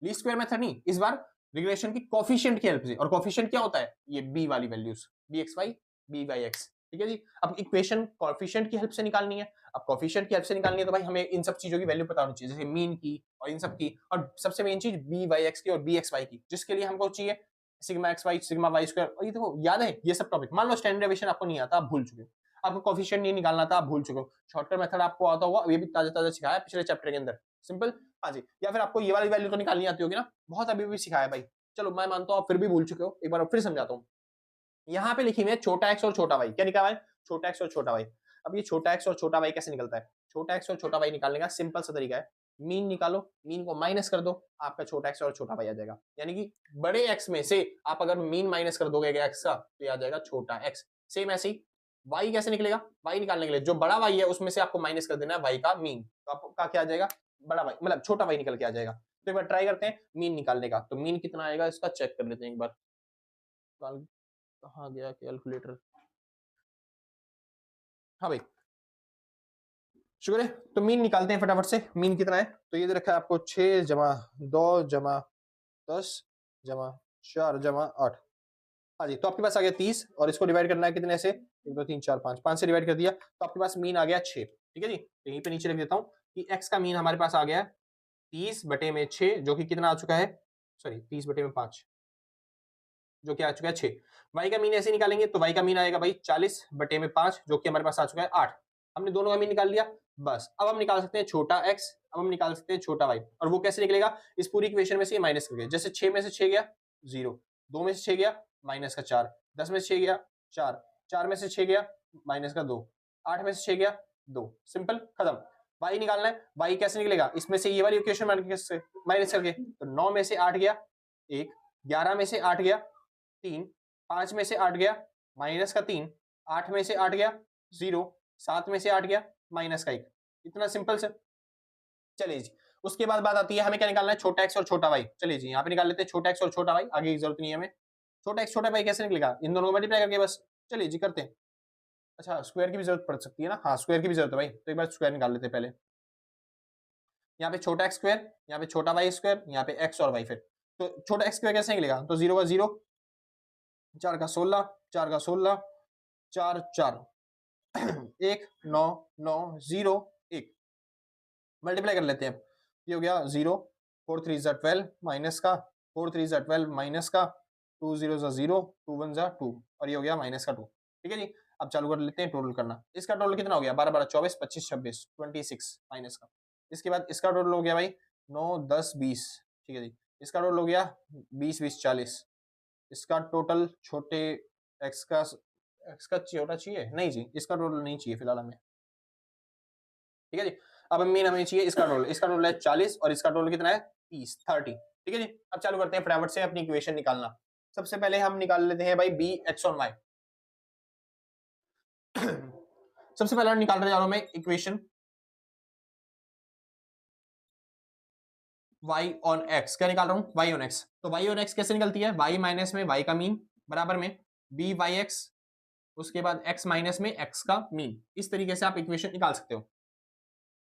लीस्ट स्क्वायर मेथड नहीं, इस बार रिग्रेशन की कोफिशिएंट की हेल्प से। और कोफिशिएंट क्या होता है? ये बी वाली values, B X Y, B Y X. ठीक है जी? अब इक्वेशन कोफिशिएंट की हेल्प से निकालनी है। अब कोफिशिएंट की हेल्प से निकालनी है तो भाई हमें इन सब चीजों की वैल्यू पता होनी चाहिए, जैसे मीन की और इन सब की, और सबसे मेन चीज बी वाई एक्स की और बी एक्स वाई की, जिसके लिए हमको चाहिए sigma X Y, sigma Y square. और ये देखो याद है ये सब टॉपिक। मान लो स्टैंडर्ड डेविएशन आपको नहीं आता, आप भूल चुके हो, आपको कोफिशिएंट नहीं निकालना था, आप भूल चुके हो, शॉर्टकट मेथड आपको आता होगा, ये भी ताजा ताजा सिखाया पिछले चैप्टर के अंदर। सिंपल। हाँ जी। या फिर आपको ये वाली वैल्यू तो निकालनी आती होगी ना, बहुत अभी भी सिखाया भाई। चलो मैं मानता हूँ आप फिर भी भूल चुके हो, एक बार फिर समझाता हूँ। यहाँ पे लिखी हुई है छोटा एक्स और छोटा वाई। क्या निकाला है? छोटा एक्स और छोटा वाई। अब ये छोटा एक्स और छोटा वाई कैसे निकलता है? छोटा एक्स और छोटा वाई निकालने का सिंपल सा तरीका है, मीन निकालो, मीन को माइनस कर दो, आपका छोटा एक्स और छोटा वाई आ जाएगा। यानी कि बड़े एक्स में से आप अगर मीन माइनस कर दोगे एक्स का तो आ जाएगा छोटा एक्स। सेम ऐसे ही वाई कैसे निकलेगा? वाई निकालने के लिए जो बड़ा वाई है उसमें से आपको माइनस कर देना है वाई का मीन, तो आपका क्या आ जाएगा? बड़ा वाई मतलब छोटा वाई निकल के आ जाएगा। तो एक बार ट्राई करते हैं मीन निकालने का। तो मीन कितना आएगा इसका चेक कर लेते हैं एक बार। कहाँ गया कैलकुलेटर? हाँ भाई, शुक्र है। तो मीन निकालते हैं फटाफट से। मीन कितना है? तो ये दे रखा है आपको 6 जमा 2 जमा 10 जमा 4 जमा 8। हाँ जी। तो आपके पास आ गया 30 और इसको डिवाइड करना है कितने से? 1 2 3 4 5, 5 से डिवाइड कर दिया तो आपके पास मीन आ गया 6। ठीक है जी? तो यहीं पे नीचे लिख देता हूँ कि x का मीन हमारे पास आ गया 30/6, जो कि कितना आ चुका है? सॉरी 30/5, जो कि आ चुका है 6। y का मीन ऐसे निकालेंगे तो y का मीन आएगा भाई 40/5, जो कि हमारे पास आ चुका है 8। हमने दोनों का मीन निकाल लिया। बस अब हम निकाल सकते हैं छोटा x, अब हम निकाल सकते हैं छोटा y। और वो कैसे निकलेगा? इस पूरी इक्वेशन में से ये माइनस करके, जैसे 6 में से 6 गया 0, 2 में से 6 गया माइनस का 4, 10 में से 6 गया 4, 4 में से 6 गया माइनस का 2, 8 में से 6 गया 2। सिंपल, खत्म। y निकालना है, y कैसे निकलेगा? इसमें से ये वाली इक्वेशन माइनस करके, तो 9 में से 8 गया 1, 11 में से 8 गया 3, 5 में से 8 गया माइनस का 3, 8 में से 8 गया 0, 7 में से 8 गया माइनस का 1। इतना सिंपल से। चलिए जी। उसके बाद बात आती है हमें क्या निकालना है? छोटा एक्स और छोटा वाई। चलिए जी, यहाँ पे निकाल लेते हैं छोटा एक्स और छोटा वाई, आगे की जरूरत नहीं है हमें। छोटा एक्स छोटा वाई कैसे निकलेगा? इन दोनों को मल्टीप्लाई करके बस। चलिए जी करते हैं। अच्छा, स्क्वायर की भी जरूरत पड़ सकती है ना? हाँ, स्क्वायर की भी जरूरत है भाई, तो एक बार स्क्वायर निकाल लेते हैं पहले। यहाँ पे छोटा एक्स स्क्वायर, यहाँ पे छोटा वाई स्क्वायर, यहाँ पे एक्स और वाई। फिर तो छोटा एक्स स्क्वायर कैसे निकलेगा? तो 0 का 0, 4 का 16, 4 का 16, 4 4 1 9 9 0 1, मल्टीप्लाई कर लेते हैं। ये हो गया 0, 4 3 जा 12 माइनस का, 4 3 जा 12 माइनस का, 2 0 जा 0, 2 1 जा 2, और ये हो गया माइनस का 2। ठीक है जी। अब चालू कर लेते हैं टोटल करना। इसका टोटल कितना हो गया, 12 12 24 25 26 26 माइनस का। इसके बाद इसका टोटल हो गया भाई 9 10 20। ठीक है जी। इसका टोटल हो गया 20 20 40। इसका टोटल छोटे एक्स का छोटा चाहिए नहीं जी, इसका टोटल नहीं चाहिए फिलहाल हमें। ठीक है जी। अब मेन हमें चाहिए इसका टोटल। इसका टोटल है 40 और इसका टोटल कितना है 30 30। ठीक है जी। अब चालू करते हैं फटाफट से अपनी इक्वेशन निकालना। सबसे पहले हम निकाल लेते हैं भाई बी एक्स ऑन वाई। सबसे पहले निकाल रहे जा रहा हूं मैं इक्वेशन y ऑन x। क्या निकाल रहा हूं, y ऑन x। तो y ऑन x कैसे निकलती है, y माइनस में y का मीन बराबर में b वाई एक्स, उसके बाद x माइनस में x का मीन। इस तरीके से आप इक्वेशन निकाल सकते हो,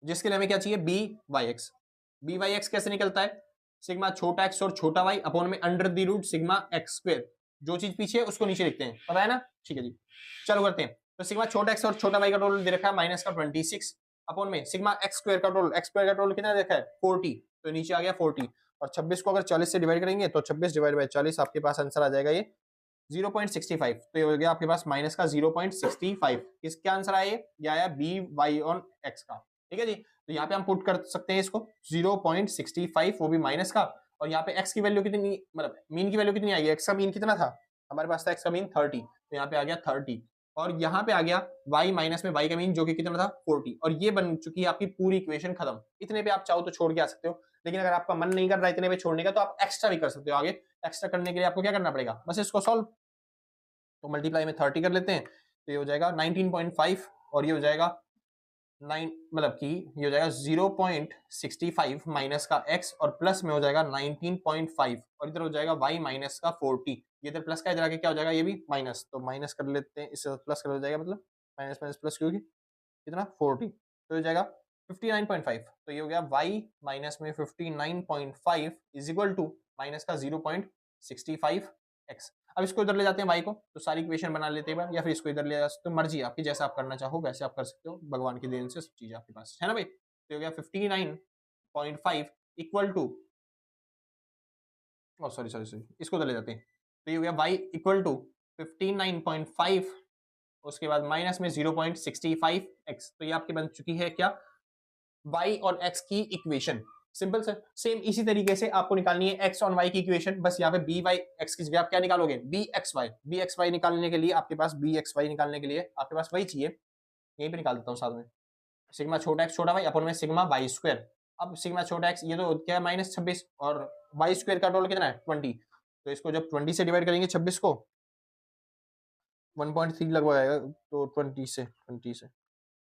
जिसके लिए हमें क्या चाहिए, b Y X. b Y X कैसे निकलता है, सिग्मा छोटा x और छोटा y अपॉन में under the root sigma x square. जो चीज पीछे है उसको नीचे लिखते हैं, पता है ना। ठीक है जी। चालू करते हैं। तो सिग्मा छोटा x और छोटा y का टोटल दे रखा है माइनस का 26 अपॉन में सिग्मा x स्क्वायर का टोटल, x स्क्वायर का टोटल कितना देखा है 40, तो नीचे आ गया 40। और 26 को अगर 40 से डिवाइड करेंगे तो 26 डिवाइड बाई 40 आपके पास आंसर आ जाएगा ये 0.65। तो ये हो गया आपके पास माइनस का 0.65। इसका आंसर आया ये आया बी वाई ऑन एक्स का। ठीक है जी। तो यहाँ पे हम पुट कर सकते हैं इसको 0.65, वो भी माइनस का। और यहाँ पे x की वैल्यू कितनी, मतलब मीन की वैल्यू कितनी आई है, x का मीन कितना था हमारे पास था, x का मीन 30, तो यहाँ पे आ गया 30। और यहाँ पे आ गया y माइनस में y का मीन जो कि कितना था 40। और ये बन चुकी है आपकी पूरी इक्वेशन खत्म। इतने पे आप चाहो तो छोड़ के आ सकते हो, लेकिन अगर आपका मन नहीं कर रहा इतने पे छोड़ने का तो आप एक्स्ट्रा भी कर सकते हो। आगे एक्स्ट्रा करने के लिए आपको क्या करना पड़ेगा, बस इसको सॉल्व, तो मल्टीप्लाई में 30 कर लेते हैं, तो ये हो जाएगा 19.5 और ये हो जाएगा 9, मतलब कि ये हो जाएगा 0.65 माइनस का x और प्लस में हो जाएगा 19.5 और इधर हो जाएगा y माइनस का 40। ये इधर प्लस का इधर आके क्या हो जाएगा, ये भी माइनस, तो माइनस कर लेते हैं, इससे प्लस कर हो जाएगा, मतलब माइनस माइनस प्लस क्योंकि कितना 40, तो हो जाएगा 59.5। तो ये हो गया y माइनस में 59.5 इज इक्वल टू माइनस का 0.65 x। अब इसको इधर ले जाते हैं y को, तो सारी इक्वेशन बना लेते हैं या फिर इसको इधर ले जा सकते हो, मर्जी आपकी, जैसा आप करना चाहो वैसे आप कर सकते हो, भगवान की देन से सब चीज आपके पास है ना भाई। तो हो गया 59.5 equal to, sorry sorry sorry, इसको इधर ले जाते हैं, तो ये हो गया y इक्वल टू 59.5, उसके बाद माइनस में 0.65 x। तो ये आपकी बन चुकी है क्या, y और x की इक्वेशन। सिंपल सर, सेम इसी तरीके से आपको निकालनी है x और y की इक्वेशन, बस यहाँ पे b y x की जगह आप क्या निकालोगे, b x y निकालने के लिए आपके पास b x y निकालने के लिए आपके पास वही चाहिए, यहीं पे निकाल देता हूँ साथ में, सिग्मा छोटा x छोटा y अपन में सिग्मा y स्क्वायर। अब सिग्मा छोटा x ये तो क्या है माइनस 26 और y स्क्वायर का टोटल कितना है 20, तो इसको जब 20 से डिवाइड करेंगे 26 को 1.3 लगभग आएगा, तो 20 से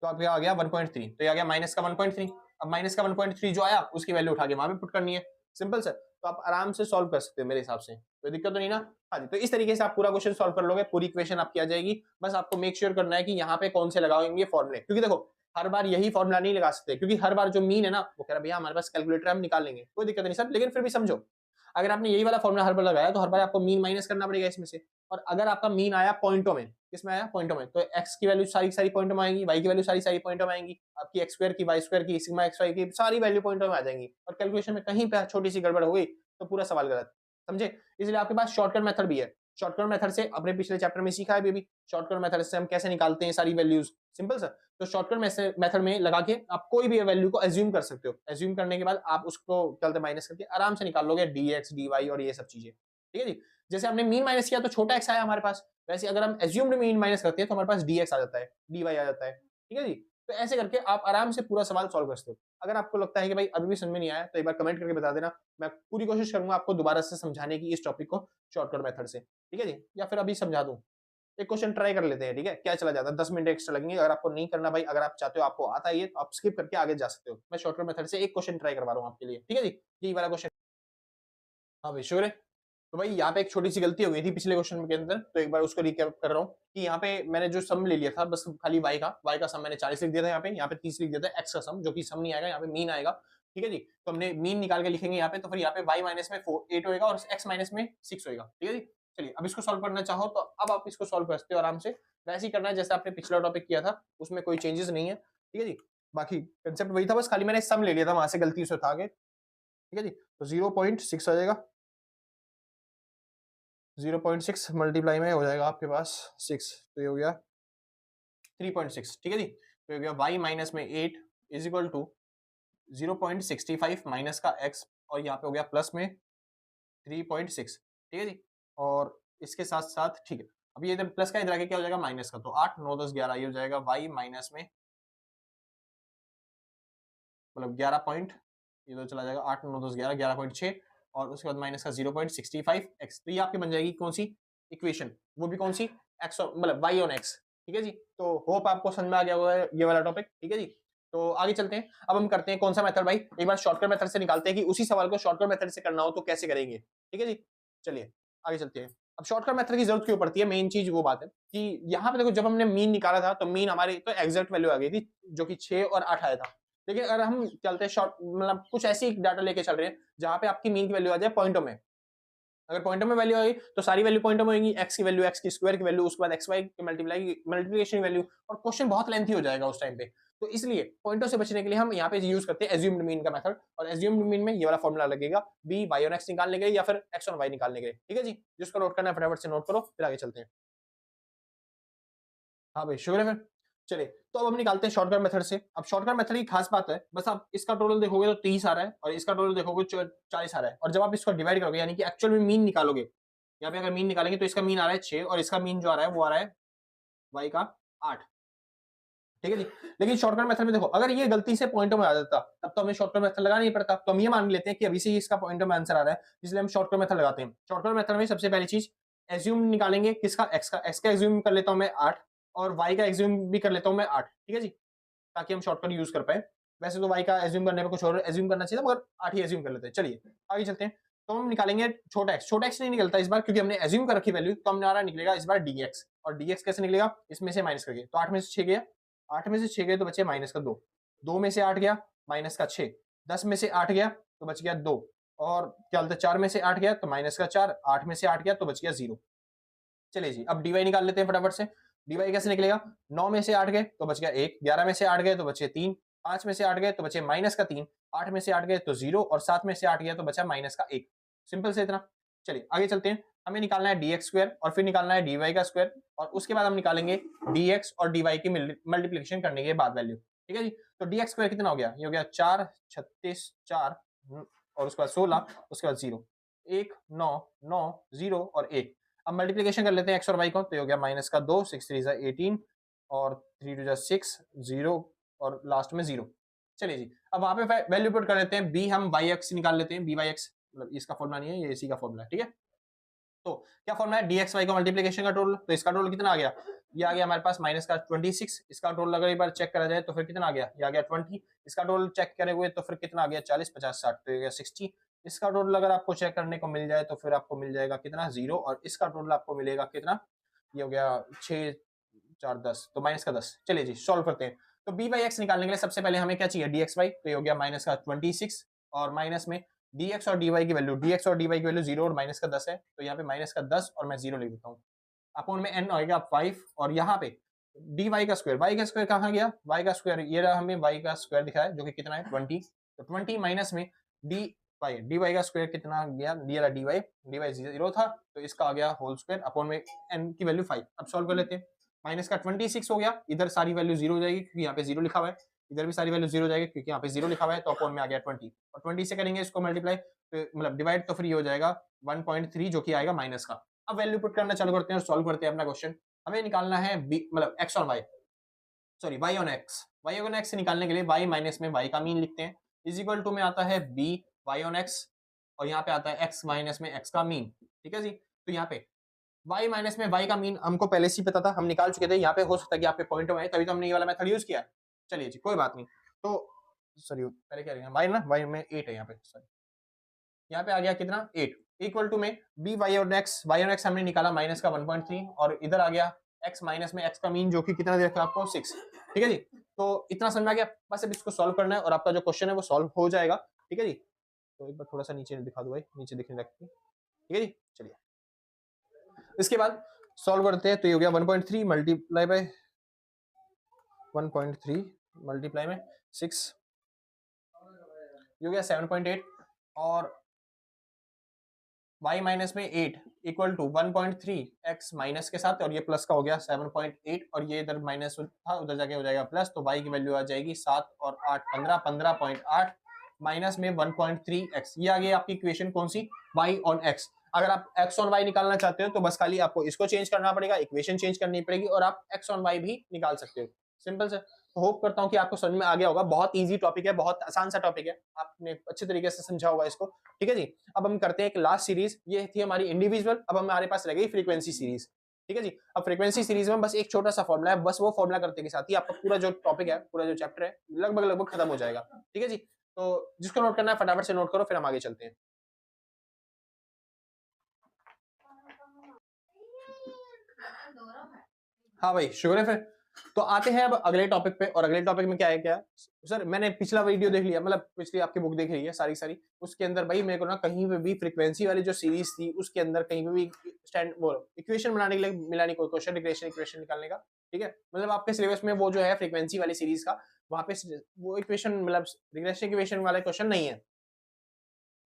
तो आपके आ गया 1.3, तो ये आ गया माइनस का 1.3। अब माइनस का 1.3 जो आया उसकी वैल्यू उठा के वहां पे पुट करनी है, सिंपल सर। तो आप आराम से सॉल्व कर सकते हो मेरे हिसाब से, कोई दिक्कत तो नहीं ना। हाँ जी, तो इस तरीके से आप पूरा क्वेश्चन सॉल्व कर लोगे, पूरी इक्वेशन आपकी आ जाएगी। बस आपको मेक श्योर करना है कि यहाँ पे कौन से लगाएंगे फॉर्मुले, क्योंकि देखो हर बार यही फॉर्मुला नहीं लगा सकते, क्योंकि हर बार जो मीन है ना वो कह रहा भैया हमारे पास कैलकुलेटर हम निकाल लेंगे, कोई दिक्कत नहीं सर, लेकिन फिर भी समझो अगर आपने यही वाला फॉर्मुला हर बार लगाया तो हर बार आपको मीन माइनस करना पड़ेगा इसमें से। और अगर आपका मीन आया पॉइंटों में, किसमें आया पॉइंटों में, तो एक्स की वैल्यू सारी सारी पॉइंटों में आएंगी, वाई की वैल्यू सारी सारी पॉइंटों में आएंगी, आपकी एक्स स्क्वायर की वाई स्क्वायर की सिग्मा एक्स वाई की सारी वैल्यू पॉइंटों में आ जाएंगी। और कैलकुलेशन में कहीं पे छोटी सी गड़बड़ हो गई तो पूरा सवाल गलत, समझे। इसलिए आपके पास शॉर्टकट मेथड भी है। शॉर्टकट मेथड से अपने पिछले चैप्टर में सीखा है बेबी, शॉर्टकट मेथड से हम कैसे निकालते हैं सारी वैल्यूज, सिंपल सर। तो शॉर्टकट मेथड में लगा के आप कोई भी वैल्यू को एज्यूम कर सकते हो, एज्यूम करने के बाद आप उसको चलते माइनस करके आराम से निकाल लोगे dx dy और ये सब चीजें, ठीक है जी। जैसे हमने मीन माइनस किया तो छोटा x आया हमारे पास, वैसे अगर हम एज्यूम्ड मीन माइनस करते हैं तो हमारे पास dx आ जाता है, dy आ जाता है, ठीक है जी। तो ऐसे करके आप आराम से पूरा सवाल सॉल्व कर सकते हो। अगर आपको लगता है कि भाई अभी भी समझ में नहीं आया तो एक बार कमेंट करके बता देना, मैं पूरी कोशिश करूंगा आपको दोबारा से समझाने की इस टॉपिक को शॉर्टकट मेथड से, ठीक है जी। या फिर अभी समझा दूं, एक क्वेश्चन ट्राई कर लेते हैं, ठीक है, क्या चला जाता है, 10 मिनट एक्स्ट्रा लगेंगे। अगर आपको नहीं करना भाई, अगर आप चाहते हो आपको आता है ये, तो आप स्किप करके आगे जा सकते हो। मैं शॉर्टकट मेथड से एक क्वेश्चन ट्राई करवा रहा हूँ आपके लिए, ठीक है जी, यही वाला क्वेश्चन। हाँ भाई शुक्र है। तो भाई यहाँ पे एक छोटी सी गलती हो गई थी पिछले क्वेश्चन के अंदर, तो एक बार उसको रिकैप कर रहा हूँ कि यहाँ पे मैंने जो सम ले लिया था बस खाली y का सम मैंने 40 लिख दिया था, यहाँ पे 30 लिख दिया था x का सम, जो कि सम नहीं आएगा, यहाँ पे मीन आएगा, ठीक है जी। तो हमने मीन निकाल के लिखेंगे यहाँ पे, तो फिर यहाँ पे y माइनस में 8 होगा और x माइनस में 6 होगा, ठीक है जी। चलिए अब इसको सॉल्व करना चाहो तो अब आप इसको सॉल्व कर सकते हो आराम से, वैसे ही करना है जैसे आपने पिछला टॉपिक किया था, उसमें कोई चेंजेस नहीं है, ठीक है जी। बाकी कंसेप्ट वही था, बस खाली मैंने सम ले लिया था, वहां से गलती से था आगे। ठीक है जी, तो 0.6 आ जाएगा, 0.6 मल्टीप्लाई में हो जाएगा आपके पास 6, तो ये हो गया 3.6। ठीक है जी, तो ये हो गया y माइनस में 8 इज इक्वल टू 0.65 माइनस का x, और यहाँ पे हो गया प्लस में 3.6। ठीक है जी, और इसके साथ साथ ठीक है, अब ये इधर प्लस का इधर आके क्या हो जाएगा माइनस का, तो 8 9 10 11 ये हो जाएगा y माइनस में मतलब 11 पॉइंट, ये तो चला जाएगा 8 9 10 11 11.6, और उसके बाद माइनस का 0.65x, तो ये आपकी बन जाएगी कौन सी इक्वेशन, वो भी कौन सी x मतलब y ऑन x। ठीक है जी, तो होप आपको समझ में आ गया होगा ये वाला टॉपिक। ठीक है जी, तो आगे चलते हैं, अब हम करते हैं कौन सा मेथड भाई, एक बार शॉर्टकट मेथड से निकालते हैं कि उसी सवाल को शॉर्टकट मेथड से करना हो तो कैसे करेंगे। ठीक है जी, चलिए आगे चलते हैं। अब शॉर्टकट मेथड की जरूरत क्यों पड़ती है, मेन चीज वो बात है कि यहाँ पे देखो जब हमने मीन निकाला था तो मीन हमारी तो एग्जैक्ट वैल्यू आ गई थी जो कि 6 और 8 आया था। लेकिन अगर हम चलते हैं शॉर्ट मतलब कुछ ऐसी डाटा लेके चल रहे हैं जहां पे आपकी मीन की वैल्यू आ जाए पॉइंटों में, अगर पॉइंटों में वैल्यू आई तो सारी वैल्यू पॉइंटों में होगी, एक्स की वैल्यू एक्स की स्क्वायर की वैल्यू, उसके बाद एक्स वाई की मल्टीप्लिकेशन की वैल्यू, और क्वेश्चन बहुत लेंथी हो जाएगा उस टाइम पे। तो इसलिए पॉइंटों से बचने के लिए हम यहाँ पे यूज करते हैं एज्यूम्ड मीन का मेथड, और एज्यूम्ड मीन में ये वाला फॉर्मूला लगेगा बी वाई ऑन एक्स निकालने के लिए या फिर एक्स ऑन वाई निकालने के लिए। ठीक है जी, जिसको नोट करना है फटाफट से नोट करो, फिर आगे चलते हैं। हाँ भाई शुक्र है फिर। चलिए, तो अब हम निकालते हैं शॉर्टकट मेथड से। अब शॉर्टकट मेथड की खास बात है, बस आप इसका टोटल देखोगे तो 30 आ रहा है, और इसका टोटल देखोगे 40 आ रहा है, और जब आप इसको डिवाइड करोगे यानी कि एक्चुअल में मीन निकालोगे, यहाँ पे अगर मीन निकालेंगे तो इसका मीन आ रहा है 6, और इसका मीन जो आ रहा है वो आ रहा है वाई का 8। ठीक है जी, लेकिन शॉर्टकट मेथड में देखो अगर ये गलती से पॉइंटों में आ जाता तब तो हमें शॉर्टकट मेथड लगाना नहीं पड़ता, तो हम ये मान लेते हैं कि अभी से ही इसका पॉइंटों में आंसर आ रहा है, इसलिए हम शॉर्टकट मेथड लगाते हैं। शॉर्टकट मेथड में सबसे पहली चीज एज्यूम निकालेंगे किसका, एक्स का एज्यूम कर लेता हूं मैं 8, और वाई का एज्यूम भी कर लेता हूं मैं 8। ठीक है जी, ताकि हम शॉर्टकट यूज कर पाए। वैसे तो वाई का एज्यूम करने में कुछ और एज्यूम करना चाहिए था, मगर 8 ही एज्यूम कर लेते हैं। चलिए आगे चलते हैं, तो हम निकालेंगे छोटा एक्स नहीं निकलता इस बार क्योंकि हमने एज्यूम कर रखी वैल्यू, तो हमारा निकलेगा इस बार डीएक्स, और डीएक्स कैसे निकलेगा, इसमें से माइनस करके, तो 8 में से 6 गया, 8 में से 6 गए तो बचे माइनस का 2, 2 में से 8 गया माइनस का 6, 10 में से 8 गया तो बच गया 2, और क्या बोलते हैं 4 में से 8 गया तो माइनस का 4, 8 में से 8 गया तो बच गया 0। चलिए जी, अब डीवाई निकाल लेते हैं फटाफट से। डीवाई कैसे निकलेगा, 9 में से 8 गए तो बच गया 1, 11 में से 8 गए तो बचे 3, 5 में से 8 गए तो बचे माइनस का 3, 8 में से 8 गए तो 0, और 7 में से 8 गया तो बचा माइनस का 1। सिंपल से इतना। चलिए आगे चलते हैं, हमें निकालना है dx स्क्वायर और फिर निकालना है dy का स्क्वायर, और उसके बाद हम निकालेंगे dx और dy की मल्टीप्लिकेशन करने के बाद वैल्यू। ठीक है जी, तो dx स्क्वायर कितना हो गया, ये हो गया 4 36 4, और उसके बाद 16, उसके बाद 0, 1 9 9 0 और 1। अब मल्टीप्लिकेशन कर लेते हैं एक्स और वाई को, तो ये हो गया माइनस का 2, 6 3 जा 18, और 3 2 जा 6, 0, और लास्ट में 0। चलिए जी, अब वहां पे वैल्यू पुट कर लेते हैं, बी हम वाई एक्स निकाल लेते हैं, बी वाई एक्स मतलब इसका फॉर्मूला नहीं है, ये इसी का फॉर्मूला है। ठीक है, तो क्या फॉर्मूला है, dx y का मल्टीप्लिकेशन का टोटल, तो इसका टोटल कितना आ गया, ये आ गया हमारे पास माइनस का 26, इसका टोटल अगर एक बार चेक करा जाए तो फिर कितना आ गया, ये आ गया 20, इसका टोटल चेक करे हुए तो फिर कितना आ गया 40 50 60, तो ये गया 60, इसका टोटल अगर आपको चेक करने को मिल जाए तो फिर आपको मिल जाएगा कितना 0, और इसका टोटल आपको मिलेगा कितना, ये हो गया 6 4 10, तो माइनस का 10। चलिए जी सॉल्व करते हैं, तो बी बाई एक्स निकालने के लिए सबसे पहले हमें क्या चाहिए, डी एक्स वाई, तो ये हो गया माइनस का 26, और माइनस में dx और dy की वैल्यू, dx और dy की वैल्यू 0 और माइनस का 10 है, तो यहाँ पे माइनस का 10 और मैं 0 लिख देता हूँ, अपॉन में n आएगा 5, और यहाँ पे dy का स्क्वायर, y का स्क्वायर कहाँ गया, y का स्क्वायर ये रहा, हमें y का स्क्वायर दिखा है जो कि कितना है 20, तो 20 माइनस में dy का स्क्वायर कितना गया, dy 0 था तो इसका आ गया होल स्क्वायर, अपॉन में n की वैल्यू 5। अब सॉल्व कर लेते हैं, माइनस का 26 हो गया, इधर सारी वैल्यू 0 हो जाएगी क्योंकि यहाँ पे 0 लिखा हुआ है, इधर भी सारी वैल्यू 0 हो जाएगी क्योंकि यहाँ पे 0 लिखा हुआ है, तो अपॉन में आ गया 20, और 20 से करेंगे इसको मल्टीप्लाई तो मतलब डिवाइड, तो फिर ये हो जाएगा 1.3 जो कि आएगा माइनस का। अब वैल्यू पुट करना चालू करते हैं और सॉल्व करते हैं अपना क्वेश्चन। हमें निकालना है बी मतलब X on Y, sorry Y on X, Y on X निकालने के लिए वाई माइनस में वाई का मीन लिखते हैं, इज इक्वल टू में आता है बी वाई ऑन एक्स, और यहाँ पे आता है एक्स माइनस में एक्स का मीन। ठीक है जी, तो यहाँ पे y माइनस में y का मीन हमको पहले से ही पता था, हम निकाल चुके थे, यहाँ पे हो सकता है कि आपके पॉइंट में तभी तो हमने ये वाला मेथड यूज किया। चलिए जी कोई बात नहीं, तो सॉरी पहले क्या y ना y में 8 है यहाँ पे, सॉरी यहाँ पे आ गया कितना 8, इक्वल टू में b y और x हमने निकाला माइनस का 1.3, और इधर आ गया x माइनस में x का मीन जो कि कितना दे रखा है आपको 6। ठीक है जी, तो इतना समझ में आ गया, बस अब इसको सॉल्व करना है और आपका जो क्वेश्चन है वो सॉल्व हो जाएगा। ठीक है जी, तो एक बार थोड़ा सा नीचे दिखा दो भाई, नीचे दिखने लगती है। ठीक है जी, चलिए इसके बाद सॉल्व करते हैं, तो ये हो गया 1.3 मल्टीप्लाई बाय 1.3 मल्टीप्लाई में 6 ये हो गया 7.8 और y माइनस में 8 इक्वल टू 1.3 x माइनस के साथ और ये प्लस का हो गया 7.8 और ये इधर माइनस था उधर जाके हो जाएगा प्लस, तो y की वैल्यू आ जाएगी 7 और 8 15.8 माइनस में 1.3 x। ये आ गई आपकी इक्वेशन कौन सी, y ऑन x। अगर आप x ऑन y निकालना चाहते हो तो बस खाली आपको इसको चेंज करना पड़ेगा, इक्वेशन चेंज करनी पड़ेगी और आप x ऑन y भी निकाल सकते हो। सिंपल से होप करता हूँ कि आपको समझ में आ गया होगा। बहुत इजी टॉपिक है, बहुत आसान सा टॉपिक है, आपने अच्छे तरीके से समझा होगा इसको। ठीक है जी, अब हम करते हैं एक लास्ट सीरीज, ये थी हमारी इंडिविजुअल। अब हमारे पास रह गई फ्रीक्वेंसी सीरीज। ठीक है जी, अब फ्रीक्वेंसी सीरीज में बस एक छोटा सा फॉर्मुला है, बस वो फॉर्मुला करते के साथ ही आपका पूरा जो टॉपिक है, पूरा जो चैप्टर है लगभग खत्म हो जाएगा। ठीक है जी, तो जिसको नोट करना है फटाफट से नोट करो, फिर हम आगे चलते हैं। हाँ भाई शुक्र है। फिर तो आते हैं अब अगले टॉपिक पे, और अगले टॉपिक में क्या है, क्या सर मैंने पिछला वीडियो देख लिया, मतलब पिछली आपकी बुक देख ली है सारी, उसके अंदर भाई मेरे को ना कहीं पे भी फ्रीक्वेंसी वाली जो सीरीज थी उसके अंदर कहीं पे भी स्टैंड वो इक्वेशन बनाने के लिए मिला नहीं, कोई क्वेश्चन रिग्रेशन इक्वेशन निकालने का। ठीक है, मतलब आपके सिलेबस में वो जो है फ्रीक्वेंसी वाली सीरीज का वहां पे वो इक्वेशन मतलब रिग्रेशन इक्वेशन वाला क्वेश्चन नहीं है।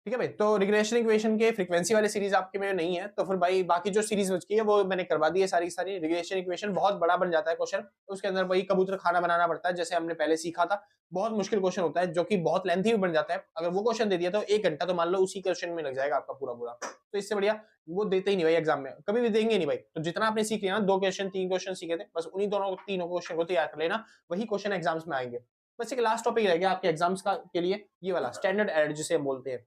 ठीक है भाई, तो रिग्रेशन इक्वेशन के फ्रीक्वेंसी वाली सीरीज आपके में नहीं है, तो फिर भाई बाकी जो सीरीज बच गई है वो मैंने करवा दी है सारी। रिग्रेशन इक्वेशन बहुत बड़ा बन जाता है क्वेश्चन, उसके अंदर भाई कबूतर खाना बनाना पड़ता है, जैसे हमने पहले सीखा था। बहुत मुश्किल क्वेश्चन होता है जो कि बहुत लेंथी भी बन जाता है। अगर वो क्वेश्चन दे दिया तो 1 घंटा तो मान लो उसी क्वेश्चन में लग जाएगा आपका पूरा। तो इससे बढ़िया वो देते ही नहीं भाई एग्जाम में, कभी भी देंगे नहीं भाई। तो जितना आपने सीख लिया ना, 2 क्वेश्चन 3 क्वेश्चन सीखे थे, बस उन्हीं दोनों 3 क्वेश्चन को तैयार कर लेना, वही क्वेश्चन एग्जाम्स में आएंगे। बस एक लास्ट टॉपिक रह गया आपके एग्जाम्स का के लिए, ये वाला स्टैंडर्ड एरर जिसे हम बोलते हैं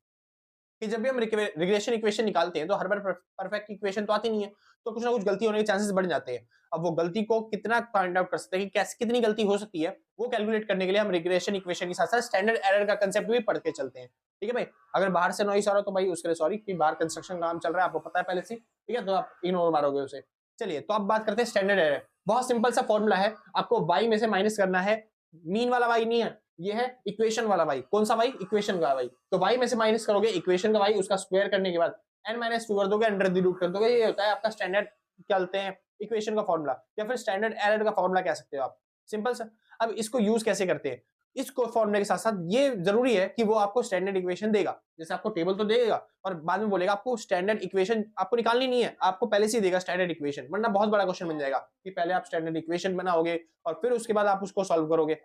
कि जब भी हम रिग्रेशन इक्वेशन निकालते हैं तो हर बार परफेक्ट इक्वेशन तो आती नहीं है, तो कुछ ना कुछ गलती होने के चांसेस बढ़ जाते हैं। अब वो गलती को कितना फाइंड आउट कर सकते हैं कि कैसे कितनी गलती हो सकती है, वो कैलकुलेट करने के लिए हम रिग्रेशन इक्वेशन के साथ साथ स्टैंडर्ड एरर का कंसेप्ट भी पढ़ के चलते हैं। ठीक है भाई, अगर बाहर से नॉइस आ रहा हो तो भाई उसके लिए सॉरी, कि बाहर कंस्ट्रक्शन काम चल रहा है, आपको पता है पहले से। ठीक है, तो आप इग्नोर मारोगे उसे। चलिए, तो अब बात करते हैं स्टैंडर्ड एरर। बहुत सिंपल सा फॉर्मूला है, आपको y में से माइनस करना है, मीन वाला y नहीं है, ये है इक्वेशन वाला y। कौन सा y, इक्वेशन का y। तो y में से माइनस करोगे इक्वेशन का y, उसका स्क्वायर करने के बाद n-2 कर दोगे, अंडर द रूट कर दोगे, ये होता है आपका स्टैंडर्ड क्या बोलते हैं इक्वेशन का फॉर्मूला, या फिर स्टैंडर्ड एरर का फॉर्मूला कह सकते हो आप। सिंपल सा। अब इसको यूज कैसे करते हैं, इसको फॉर्मूले के साथ साथ ये जरूरी है कि वो आपको स्टैंडर्ड इक्वेशन देगा। जैसे आपको टेबल तो देगा और बाद में बोलेगा आपको स्टैंडर्ड इक्वेशन आपको निकालनी नहीं है, आपको पहले से ही देगा स्टैंडर्ड इक्वेशन, वरना बहुत बड़ा क्वेश्चन बन जाएगा कि पहले आप स्टैंडर्ड इक्वेशन बनाओगे और फिर उसके बाद आप उसको सॉल्व करोगे,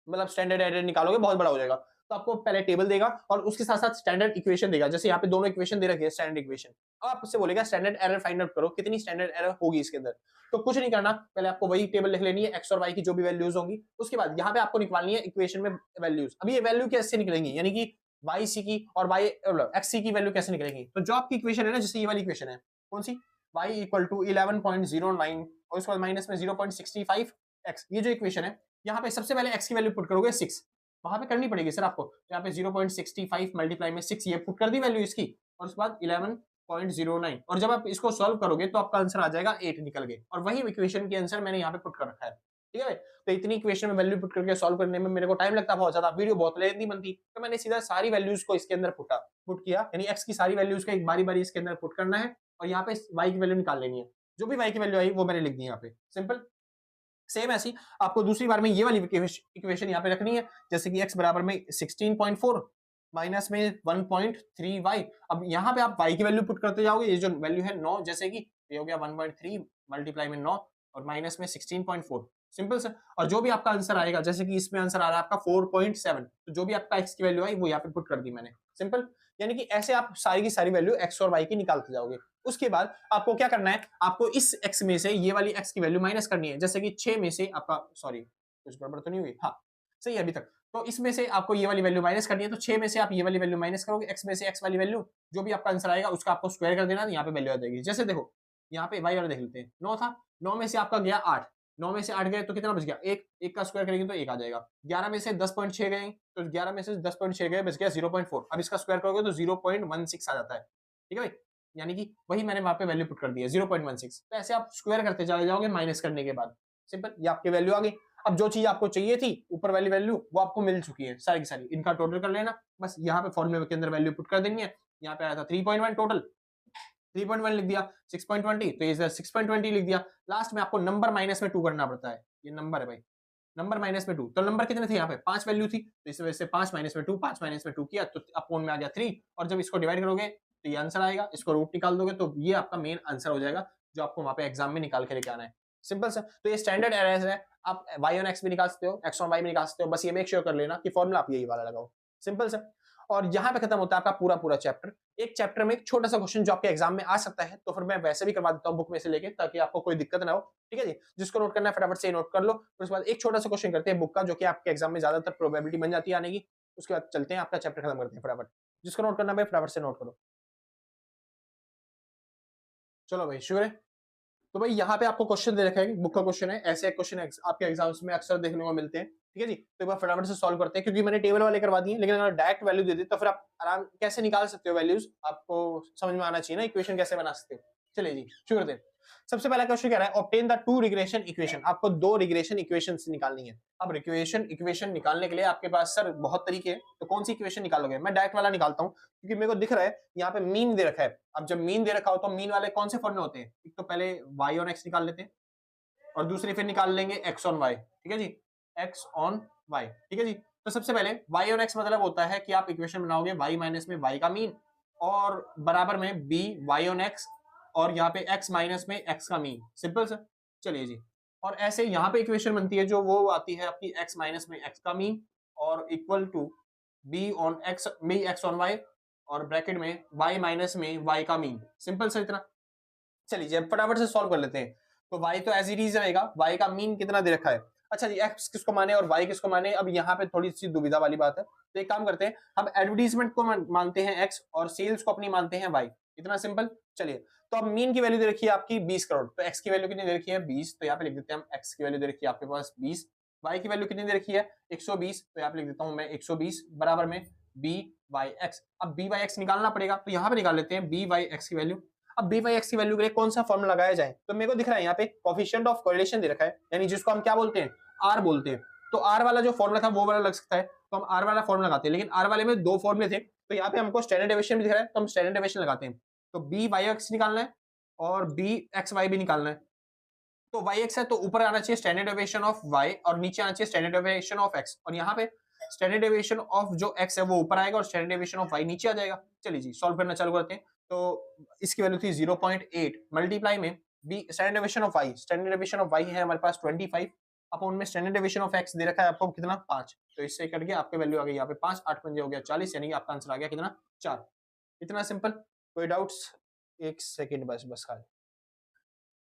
मतलब स्टैंडर्ड एरर निकालोगे, बहुत बड़ा हो जाएगा। तो आपको पहले टेबल देगा और उसके साथ साथ स्टैंडर्ड इक्वेशन देगा। जैसे यहाँ पे दोनों इक्वेशन दे रखी है स्टैंडर्ड इक्वेशन, अब आप उससे बोलेगा स्टैंडर्ड एरर फाइंड आउट करो, कितनी स्टैंडर्ड एरर होगी इसके अंदर। तो कुछ नहीं करना, पहले आपको वही टेबल लिख लेनी है, एक्स और वाई की जो भी वैल्यूज होंगी, उसके बाद यहाँ पे आपको निकालनी है इक्वेशन में वैल्यूज। अभी ये वैल्यू कैसे निकलेंगी, यानी कि वाई सी की और वाई एक्स सी की वैल्यू कैसे निकलेंगी। तो जो आपकी इक्वेशन है ना, जैसे ये वाली इक्वेशन है, कौन सी, y इक्वल टू 11.09 और उसके बाद माइनस में 0.65 x, ये जो इक्वेशन है, यहाँ पे सबसे पहले x की वैल्यू पुट करोगे 6, वहां पे करनी पड़ेगी सर आपको, यहाँ पे 0.65 मल्टीप्लाई में 6 ये पुट कर दी वैल्यू इसकी, और उसके बाद 11.09, और जब आप इसको सॉल्व करोगे तो आपका आंसर आ जाएगा 8 निकल के, और वही इक्वेशन के आंसर मैंने यहाँ पे पुट कर रखा है। ठीक है, तो इतनी इक्वेशन में वैल्यू पुट करके सॉल्व करने में मेरे को टाइम लगता बहुत ज्यादा, वीडियो बहुत लेंथी बनती, तो मैंने सीधा सारी वैल्यूज को इसके अंदर पुट किया, यानी एक्स की सारी वैल्यूज को एक बारी बारी इसके अंदर पुट करना है और यहाँ पे वाई की वैल्यू निकाल लेनी है। जो भी वाई की वैल्यू आई वो मैंने लिख दी यहाँ पे, सिंपल। सेम ऐसी आपको दूसरी बार में ये वाली इक्वेशन यहाँ पे रखनी है, जैसे कि x बराबर में 16.4 माइनस में 1.3y। अब यहाँ पे आप y की वैल्यू पुट करते जाओगे, ये जो वैल्यू है 9, जैसे कि ये हो गया 1.3 मल्टीप्लाई में 9 और माइनस में 16.4, सिंपल सर। और जो भी आपका आंसर आएगा, जैसे कि इसमें आंसर आ रहा है आपका 4.7, तो जो भी आपका x की वैल्यू आई वो यहाँ पे पुट कर दी मैंने, सिंपल। यानी कि ऐसे आप सारी की सारी वैल्यू x और y की निकालते जाओगे। उसके बाद आपको क्या करना है, आपको इस x में से ये वाली x की वैल्यू माइनस करनी है, जैसे कि 6 में से आपका, सॉरी कुछ गड़बड़ तो नहीं हुई, हाँ सही है अभी तक। तो इसमें से आपको ये वाली वैल्यू माइनस करनी है, तो 6 में से आप ये वाली वैल्यू माइनस करोगे, x में से x वाली वैल्यू, जो भी आपका आंसर आएगा उसका आपको स्क्वायर कर देना, यहाँ पे वैल्यू आ जाएगी। जैसे देखो यहाँ पे y वाला देख लेते हैं, 9 था, 9 में से आपका गया 8, 9 में से 8 गए तो कितना बच गया, एक का स्क्वायर करेंगे तो 1 आ जाएगा। 11 में से 10.6 गए तो 11 में से 10.6 गए, बच गया 0.4। अब इसका स्क्वायर करोगे तो 0.16 आ जाता है। ठीक है भाई, यानी कि वही मैंने वहां पे वैल्यू पुट कर दी है 0.16। तो ऐसे आप स्क्वायर करते चले जाओगे माइनस करने के बाद, सिंपल, ये आपकी वैल्यू आ गई। अब जो चीज आपको चाहिए थी ऊपर वाली वैल्यू वो आपको मिल चुकी है सारी की सारी, इनका टोटल कर लेना, बस यहाँ पे फॉर्मूले के अंदर वैल्यू पुट कर देनी है। यहाँ पे आया था 3.1 टोटल, 3.1 लिख दिया, 6.20 तो इधर 6.20 लिख दिया। लास्ट में आपको नंबर माइनस में 2 करना पड़ता है, ये नंबर है भाई, नंबर माइनस में 2, तो नंबर कितने थे यहाँ पे 5 वैल्यू थी, तो इस वजह से 5 माइनस में 2, 5 माइनस में 2 किया तो अपोन में आ गया 3, और जब इसको डिवाइड करोगे तो ये आंसर आएगा, इसको रूट निकाल दोगे तो ये आपका मेन आंसर हो जाएगा जो आपको वहां पे एग्जाम में निकाल के लेके आना है। सिंपल सा, तो ये स्टैंडर्ड एरर्स है, आप y ऑन x भी निकाल सकते हो, x ऑन y भी निकाल सकते हो, बस ये मेक श्योर कर लेना कि फॉर्मूला आप यही वाला लगाओ, सिंपल सा। और यहाँ पे खत्म होता है आपका पूरा पूरा चैप्टर। एक चैप्टर में एक छोटा सा क्वेश्चन जो आपके एग्जाम में आ सकता है, तो फिर मैं वैसे भी करवा देता हूँ बुक में से लेके, ताकि आपको कोई दिक्कत ना हो, ठीक है जी। जिसको नोट करना है फटाफट से नोट कर लो, फिर उसके बाद एक छोटा सा क्वेश्चन करते हैं बुक का, जो कि आपके एग्जाम में ज्यादातर प्रोबेबिलिटी बन जाती है आने की। उसके बाद चलते हैं आपका चैप्टर खत्म करते हैं फटाफट। जिसको नोट करना है फटाफट से नोट करो। चलो भाई शुरू है। तो भाई यहाँ पे आपको क्वेश्चन दे रखा है, बुक का क्वेश्चन है, ऐसे क्वेश्चन आपके एग्जाम्स में अक्सर देखने को मिलते हैं, ठीक है जी। तो एक बार फटाफट से सॉल्व करते हैं, क्योंकि मैंने टेबल वाले करवा दिए, लेकिन अगर डायरेक्ट वैल्यू दे दी तो फिर आप आराम कैसे निकाल सकते हो वैल्यूज, आपको समझ में आना चाहिए ना, इक्वेशन कैसे बना सकते हो। चलिए जी शुरू करते हैं। सबसे पहला क्वेश्चन कह रहा है obtain the two regression equation, आपको दो रिग्रेशन इक्वेशन निकालनी है। अब रिग्रेशन इक्वेशन निकालने के लिए आपके पास सर बहुत तरीके हैं, तो कौन सी इक्वेशन निकालोगे? मैं डायरेक्ट वाला निकालता हूँ, क्योंकि मेरे को दिख रहा है यहाँ पे मीन दे रखा है। अब जब मीन दे रखा हो तो मीन वाले कौन से फॉर्म में होते हैं? एक तो पहले y ऑन x निकाल लेते हैं, और दूसरी फिर निकाल लेंगे x ऑन y, ठीक है जी, x ऑन y, ठीक है जी। तो सबसे पहले y ऑन x मतलब होता है कि आप इक्वेशन बनाओगे y माइनस में y का मीन, और बराबर में b y ऑन x, और यहाँ पे x माइनस में x का मीन, सिंपल सर। चलिए जी, और ऐसे यहाँ पे इक्वेशन बनती है जो वो आती है आपकी x माइनस में x का मीन, और equal to b x on y, और ब्रैकेट में y माइनस में y का मीन, सिंपल सर इतना। चलिए अब फटाफट से सॉल्व कर लेते हैं। तो y तो एज इट इज रहेगा, y का मीन कितना दे रखा है। अच्छा जी, x किसको माने और y किसको माने, अब यहाँ पे थोड़ी सी दुविधा वाली बात है। तो एक काम करते हैं, हम एडवर्टीजमेंट को मानते हैं x और सेल्स को अपनी मानते हैं y, इतना सिंपल। चलिए, तो अब मीन की वैल्यू दे रखी है आपकी 20 करोड़, तो x की वैल्यू कितनी दे रखी है 20, तो यहाँ पे लिख देते हैं हम x की वैल्यू दे रखी है आपके पास 20, y की वैल्यू कितनी दे रखी है 120, तो यहाँ पे लिख देता हूँ मैं 120 बराबर में b बाई x। अब b बाई x निकालना पड़ेगा, तो यहाँ पे निकाल लेते हैं b बाई x की वैल्यू। अब b बाई x की वैल्यू के लिए कौन सा फॉर्मूला लगाया जाए, तो मेरे को दिख रहा है यहाँ पे कोएफिशिएंट ऑफ कोरिलेशन दे रखा है, यानी जिसको हम क्या बोलते हैं r बोलते हैं। तो r वाला जो फॉर्मूला था वो वाला लग सकता है, तो हम r वाला फॉर्मूला लगाते हैं, लेकिन r वाले में दो फॉर्मूले थे, तो यहाँ पे हमको स्टैंडर्ड डेविएशन भी दिख रहा है, तो हम स्टैंडर्ड डेविएशन लगाते हैं। तो b बाई x निकालना है और b x y भी निकालना है। तो y x है तो ऊपर आना चाहिए स्टैंडर्ड डेविएशन ऑफ y, और नीचे आना चाहिए स्टैंडर्ड डेविएशन ऑफ x, और यहाँ पे स्टैंडर्ड डेविएशन ऑफ जो x है वो ऊपर आएगा और स्टैंडर्ड डेविएशन ऑफ y नीचे आ जाएगा। चलिए जी सॉल्व करना चालू करते हैं। तो इसकी वैल्यू थी 0.8 मल्टीप्लाई में b standard deviation of y, standard deviation of y है हमारे पास 25, अपॉन में स्टैंडर्ड डेविएशन ऑफ x दे रखा है आपको कितना 5, तो इससे कट गया आपकी वैल्यू आ गई यहाँ पे 5, 8 पंजे हो गया 40, यानी आपका आंसर आ गया कितना 4। इतना सिंपल, कोई डाउट्स? एक सेकंड बस खाली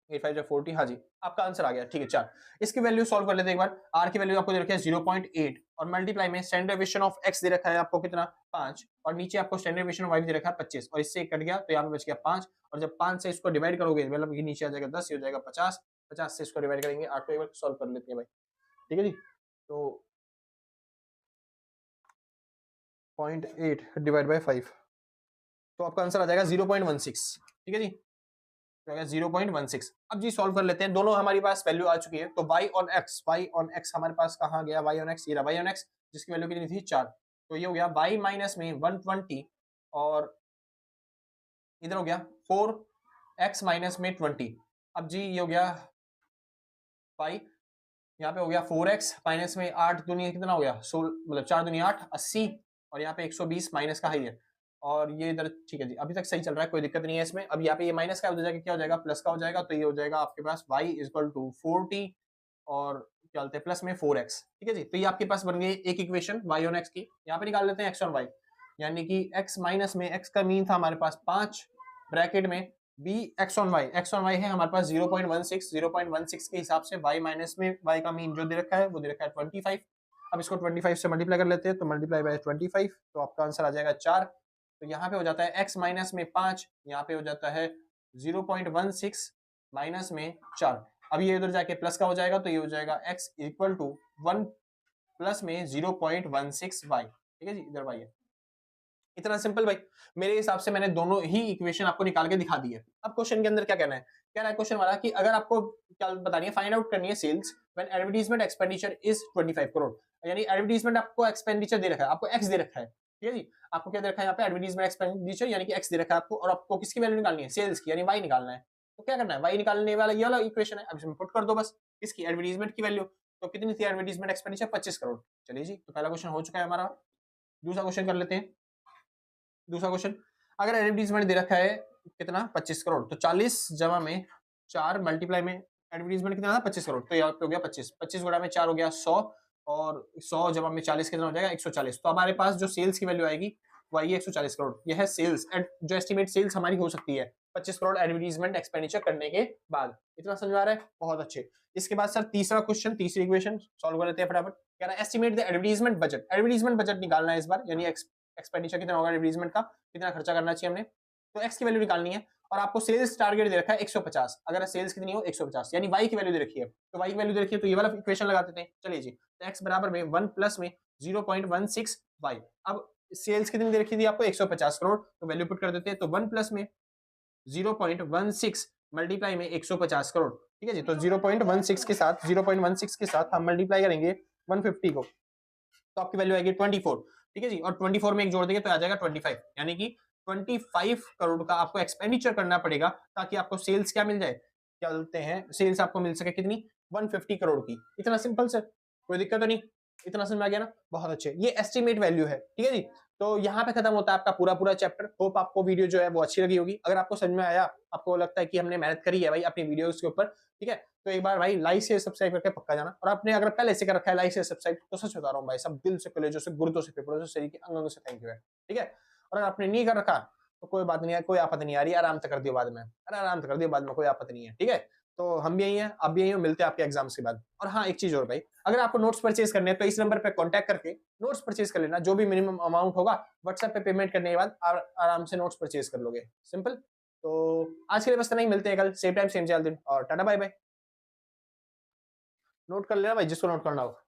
8 5 40, हाँ जी आपका आंसर आ गया, ठीक है 4। इसकी वैल्यू सॉल्व कर लेते हैं एक बार। r की वैल्यू आपको दे रखी है 0.8, और मल्टीप्लाई में स्टैंडर्ड डेविएशन ऑफ x दे रखा है आपको कितना 5, और नीचे आपको स्टैंडर्ड डेविएशन ऑफ y दे रखा है 25, और इससे कट गया तो यहाँ पे बच गया 5, और जब 5 से इसको डिवाइड करोगे मतलब नीचे आ जाएगा 10, ये हो जाएगा 50, 50 से इसको डिवाइड करेंगे 8 को एक बार सॉल्व कर लेते हैं भाई, ठीक है जी। तो 0.8 डिवाइड बाई 5, तो आपका आंसर आ जाएगा 0.16, ठीक है जी, 0.16। अब जी सॉल्व कर लेते हैं, दोनों हमारे पास वैल्यू आ चुकी है। तो y ऑन x हमारे पास कहाँ गया, y ऑन x ये रहा y ऑन x, जिसकी वैल्यू कितनी थी 4, तो ये हो गया y माइनस में 120, और इधर हो गया 4x माइनस में 20। अब जी ये हो गया y, यहाँ पे हो गया 4x माइनस में 8 दुनिया कितना हो गया 16, मतलब 4 दुनिया 8 80, और यहाँ पे 120 माइनस का है ये, और ये इधर ठीक है जी अभी तक सही चल रहा है, कोई दिक्कत नहीं है इसमें। अब यहाँ पे ये माइनस का हो जाएगा, क्या हो जाएगा प्लस का हो जाएगा, तो ये हो जाएगा आपके पास y इक्वल टू 40, और क्या बोलते हैं प्लस में 4x, ठीक है जी। तो ये आपके पास बन गई एक इक्वेशन y ऑन x की। यहाँ पे निकाल लेते हैं x ऑन y, यानी कि x माइनस में x का मीन था हमारे पास 5, ब्रैकेट में b x ऑन y है हमारे पास 0.16 के हिसाब से y माइनस में y का मीन जो दे रखा है वो दे रखा है 25। अब इसको 25 से मल्टीप्लाई कर लेते हैं, तो मल्टीप्लाई बाय 25, तो आपका आंसर आ जाएगा 4। तो यहाँ पे हो जाता है x माइनस में 5, यहाँ पे हो जाता है 0.16 माइनस में 4। अब ये उधर जाके प्लस का हो जाएगा, तो ये हो जाएगा x इक्वल टू 1 प्लस में 0.16y, ठीक है जी, इधर y है। इतना सिंपल भाई, मेरे हिसाब से मैंने दोनों ही इक्वेशन आपको निकाल के दिखा दी है। अब क्वेश्चन के अंदर क्या कहना है, कह रहा है क्वेश्चन वाला कि अगर आपको क्या बतानी है, फाइंड आउट करनी है sales when advertisement expenditure is 25 crore, यानी एडवर्टाइजमेंट आपको एक्सपेंडिचर दे रखा है, आपको x दे रखा है, ठीक है जी, आपको क्या दे रखा है यहाँ पे एडवर्टाइजमेंट एक्सपेंडिचर, यानी कि x दे रखा है आपको, और आपको किसकी वैल्यू निकालनी है सेल्स की, यानी y निकालना है। तो क्या करना है, y निकालने वाला ये वाला इक्वेशन है, अब इसमें पुट कर दो बस इसकी एडवर्टाइजमेंट की वैल्यू। तो कितनी थी एडवर्टीजमेंट एक्सपेंडिचर? 25 करोड़। चलिए जी, तो पहला क्वेश्चन हो चुका है हमारा। दूसरा क्वेश्चन कर लेते हैं। दूसरा क्वेश्चन, अगर एडवर्टीजमेंट दे रखा है कितना? 25 करोड़, तो 40 जमा में 4 मल्टीप्लाई में एडवर्टीजमेंट कितना था? 25 करोड़। तो यहाँ पे हो गया 25, 25 गुणा में 4 हो गया 100, और 100 जमा में 40 कितना हो जाएगा? 140। तो हमारे पास जो सेल्स की वैल्यू आएगी वो आएगी 140 करोड़। यह है सेल्स, जो एस्टिमेट सेल्स हमारी हो सकती है 25 करोड़ एडवर्टीजमेंट एक्सपेंडिचर करने के बाद। इतना समझ आ रहा है? बहुत अच्छे। इसके बाद सर तीसरा क्वेश्चन, तीसरी इक्वेशन सॉल्व कर लेते हैं फटाफट। कह रहा है estimate the advertisement budget. Advertisement budget निकालना है इस बार, यानी एक्सपेंडिचर कितना होगा एडवर्टीजमेंट का, कितना खर्चा करना चाहिए हमने। तो एक्स की वैल्यू निकालनी है, और आपको सेल्स टारगेट दे रखा है 150। अगर सेल्स कितनी हो? 150, यानी वाई की वैल्यू दे रखी है। तो वाई की वैल्यू दे रखी है, तो ये वाला इक्वेशन लगा देते हैं। चलिए जी, तो एक्स बराबर में 1 प्लस में 0.16 वाई। अब सेल्स कितनी दे रखी थी आपको? 150 करोड़। तो वैल्यू पुट कर देते हैं, तो 1 प्लस में 0.16 मल्टीप्लाई में 150 करोड़। ठीक है जी, तो 0.16 के साथ 0.16 के साथ हम मल्टीप्लाई करेंगे 150 को, तो आपकी वैल्यू आएगी 24। ठीक है जी, और 24 में एक जोड़ देंगे तो आ जाएगा 25, यानी कि 25 करोड़ का आपको एक्सपेंडिचर करना पड़ेगा ताकि आपको सेल्स क्या मिल जाए? क्या बोलते हैं, सेल्स आपको मिल सके कितनी? 150 करोड़ की। इतना सिंपल सर, कोई दिक्कत तो नहीं? इतना समझ में आ गया ना? बहुत अच्छे। ये एस्टिमेट वैल्यू है। ठीक है जी, तो यहाँ पे खत्म होता है आपका पूरा पूरा चैप्टर। होप आपको वीडियो जो है वो अच्छी लगी होगी। अगर आपको समझ में आया, आपको लगता है कि हमने मेहनत करी है भाई अपनी वीडियोस के ऊपर, ठीक है, तो एक बार भाई लाइक से सब्सक्राइब करके पक्का जाना। और आपने अगर पहले से कर रखा है लाइक से सब्सक्राइब, तो सच बता रहा हूँ भाई, सब दिल से, कलेजों से, गुर्दों से, फेफड़ों से, शरीर के अंगों से थैंक यू है। ठीक है, और अगर आपने नहीं कर रखा तो कोई बात नहीं है, कोई आपत्ति नहीं आ रही, आराम से कर दियो बाद में। अरे आराम से कर दियो बाद में, कोई आपत्ति नहीं है। ठीक है, तो हम भी यही हैं, आप भी यही हो, मिलते हैं आपके एग्जाम्स के बाद। और हाँ, एक चीज और भाई, अगर आपको नोट्स परचेज करने हैं तो इस नंबर पे कांटेक्ट करके नोट्स परचेज कर लेना। जो भी मिनिमम अमाउंट होगा व्हाट्सएप पे पेमेंट करने के बाद आराम से नोट्स परचेज कर लोगे। सिंपल। तो आज के लिए बस इतना ही, मिलते हैं कल सेम टाइम सेम चैनल दिन, और टाटा बाय बाय। नोट कर लेना भाई जिसको नोट करना हो।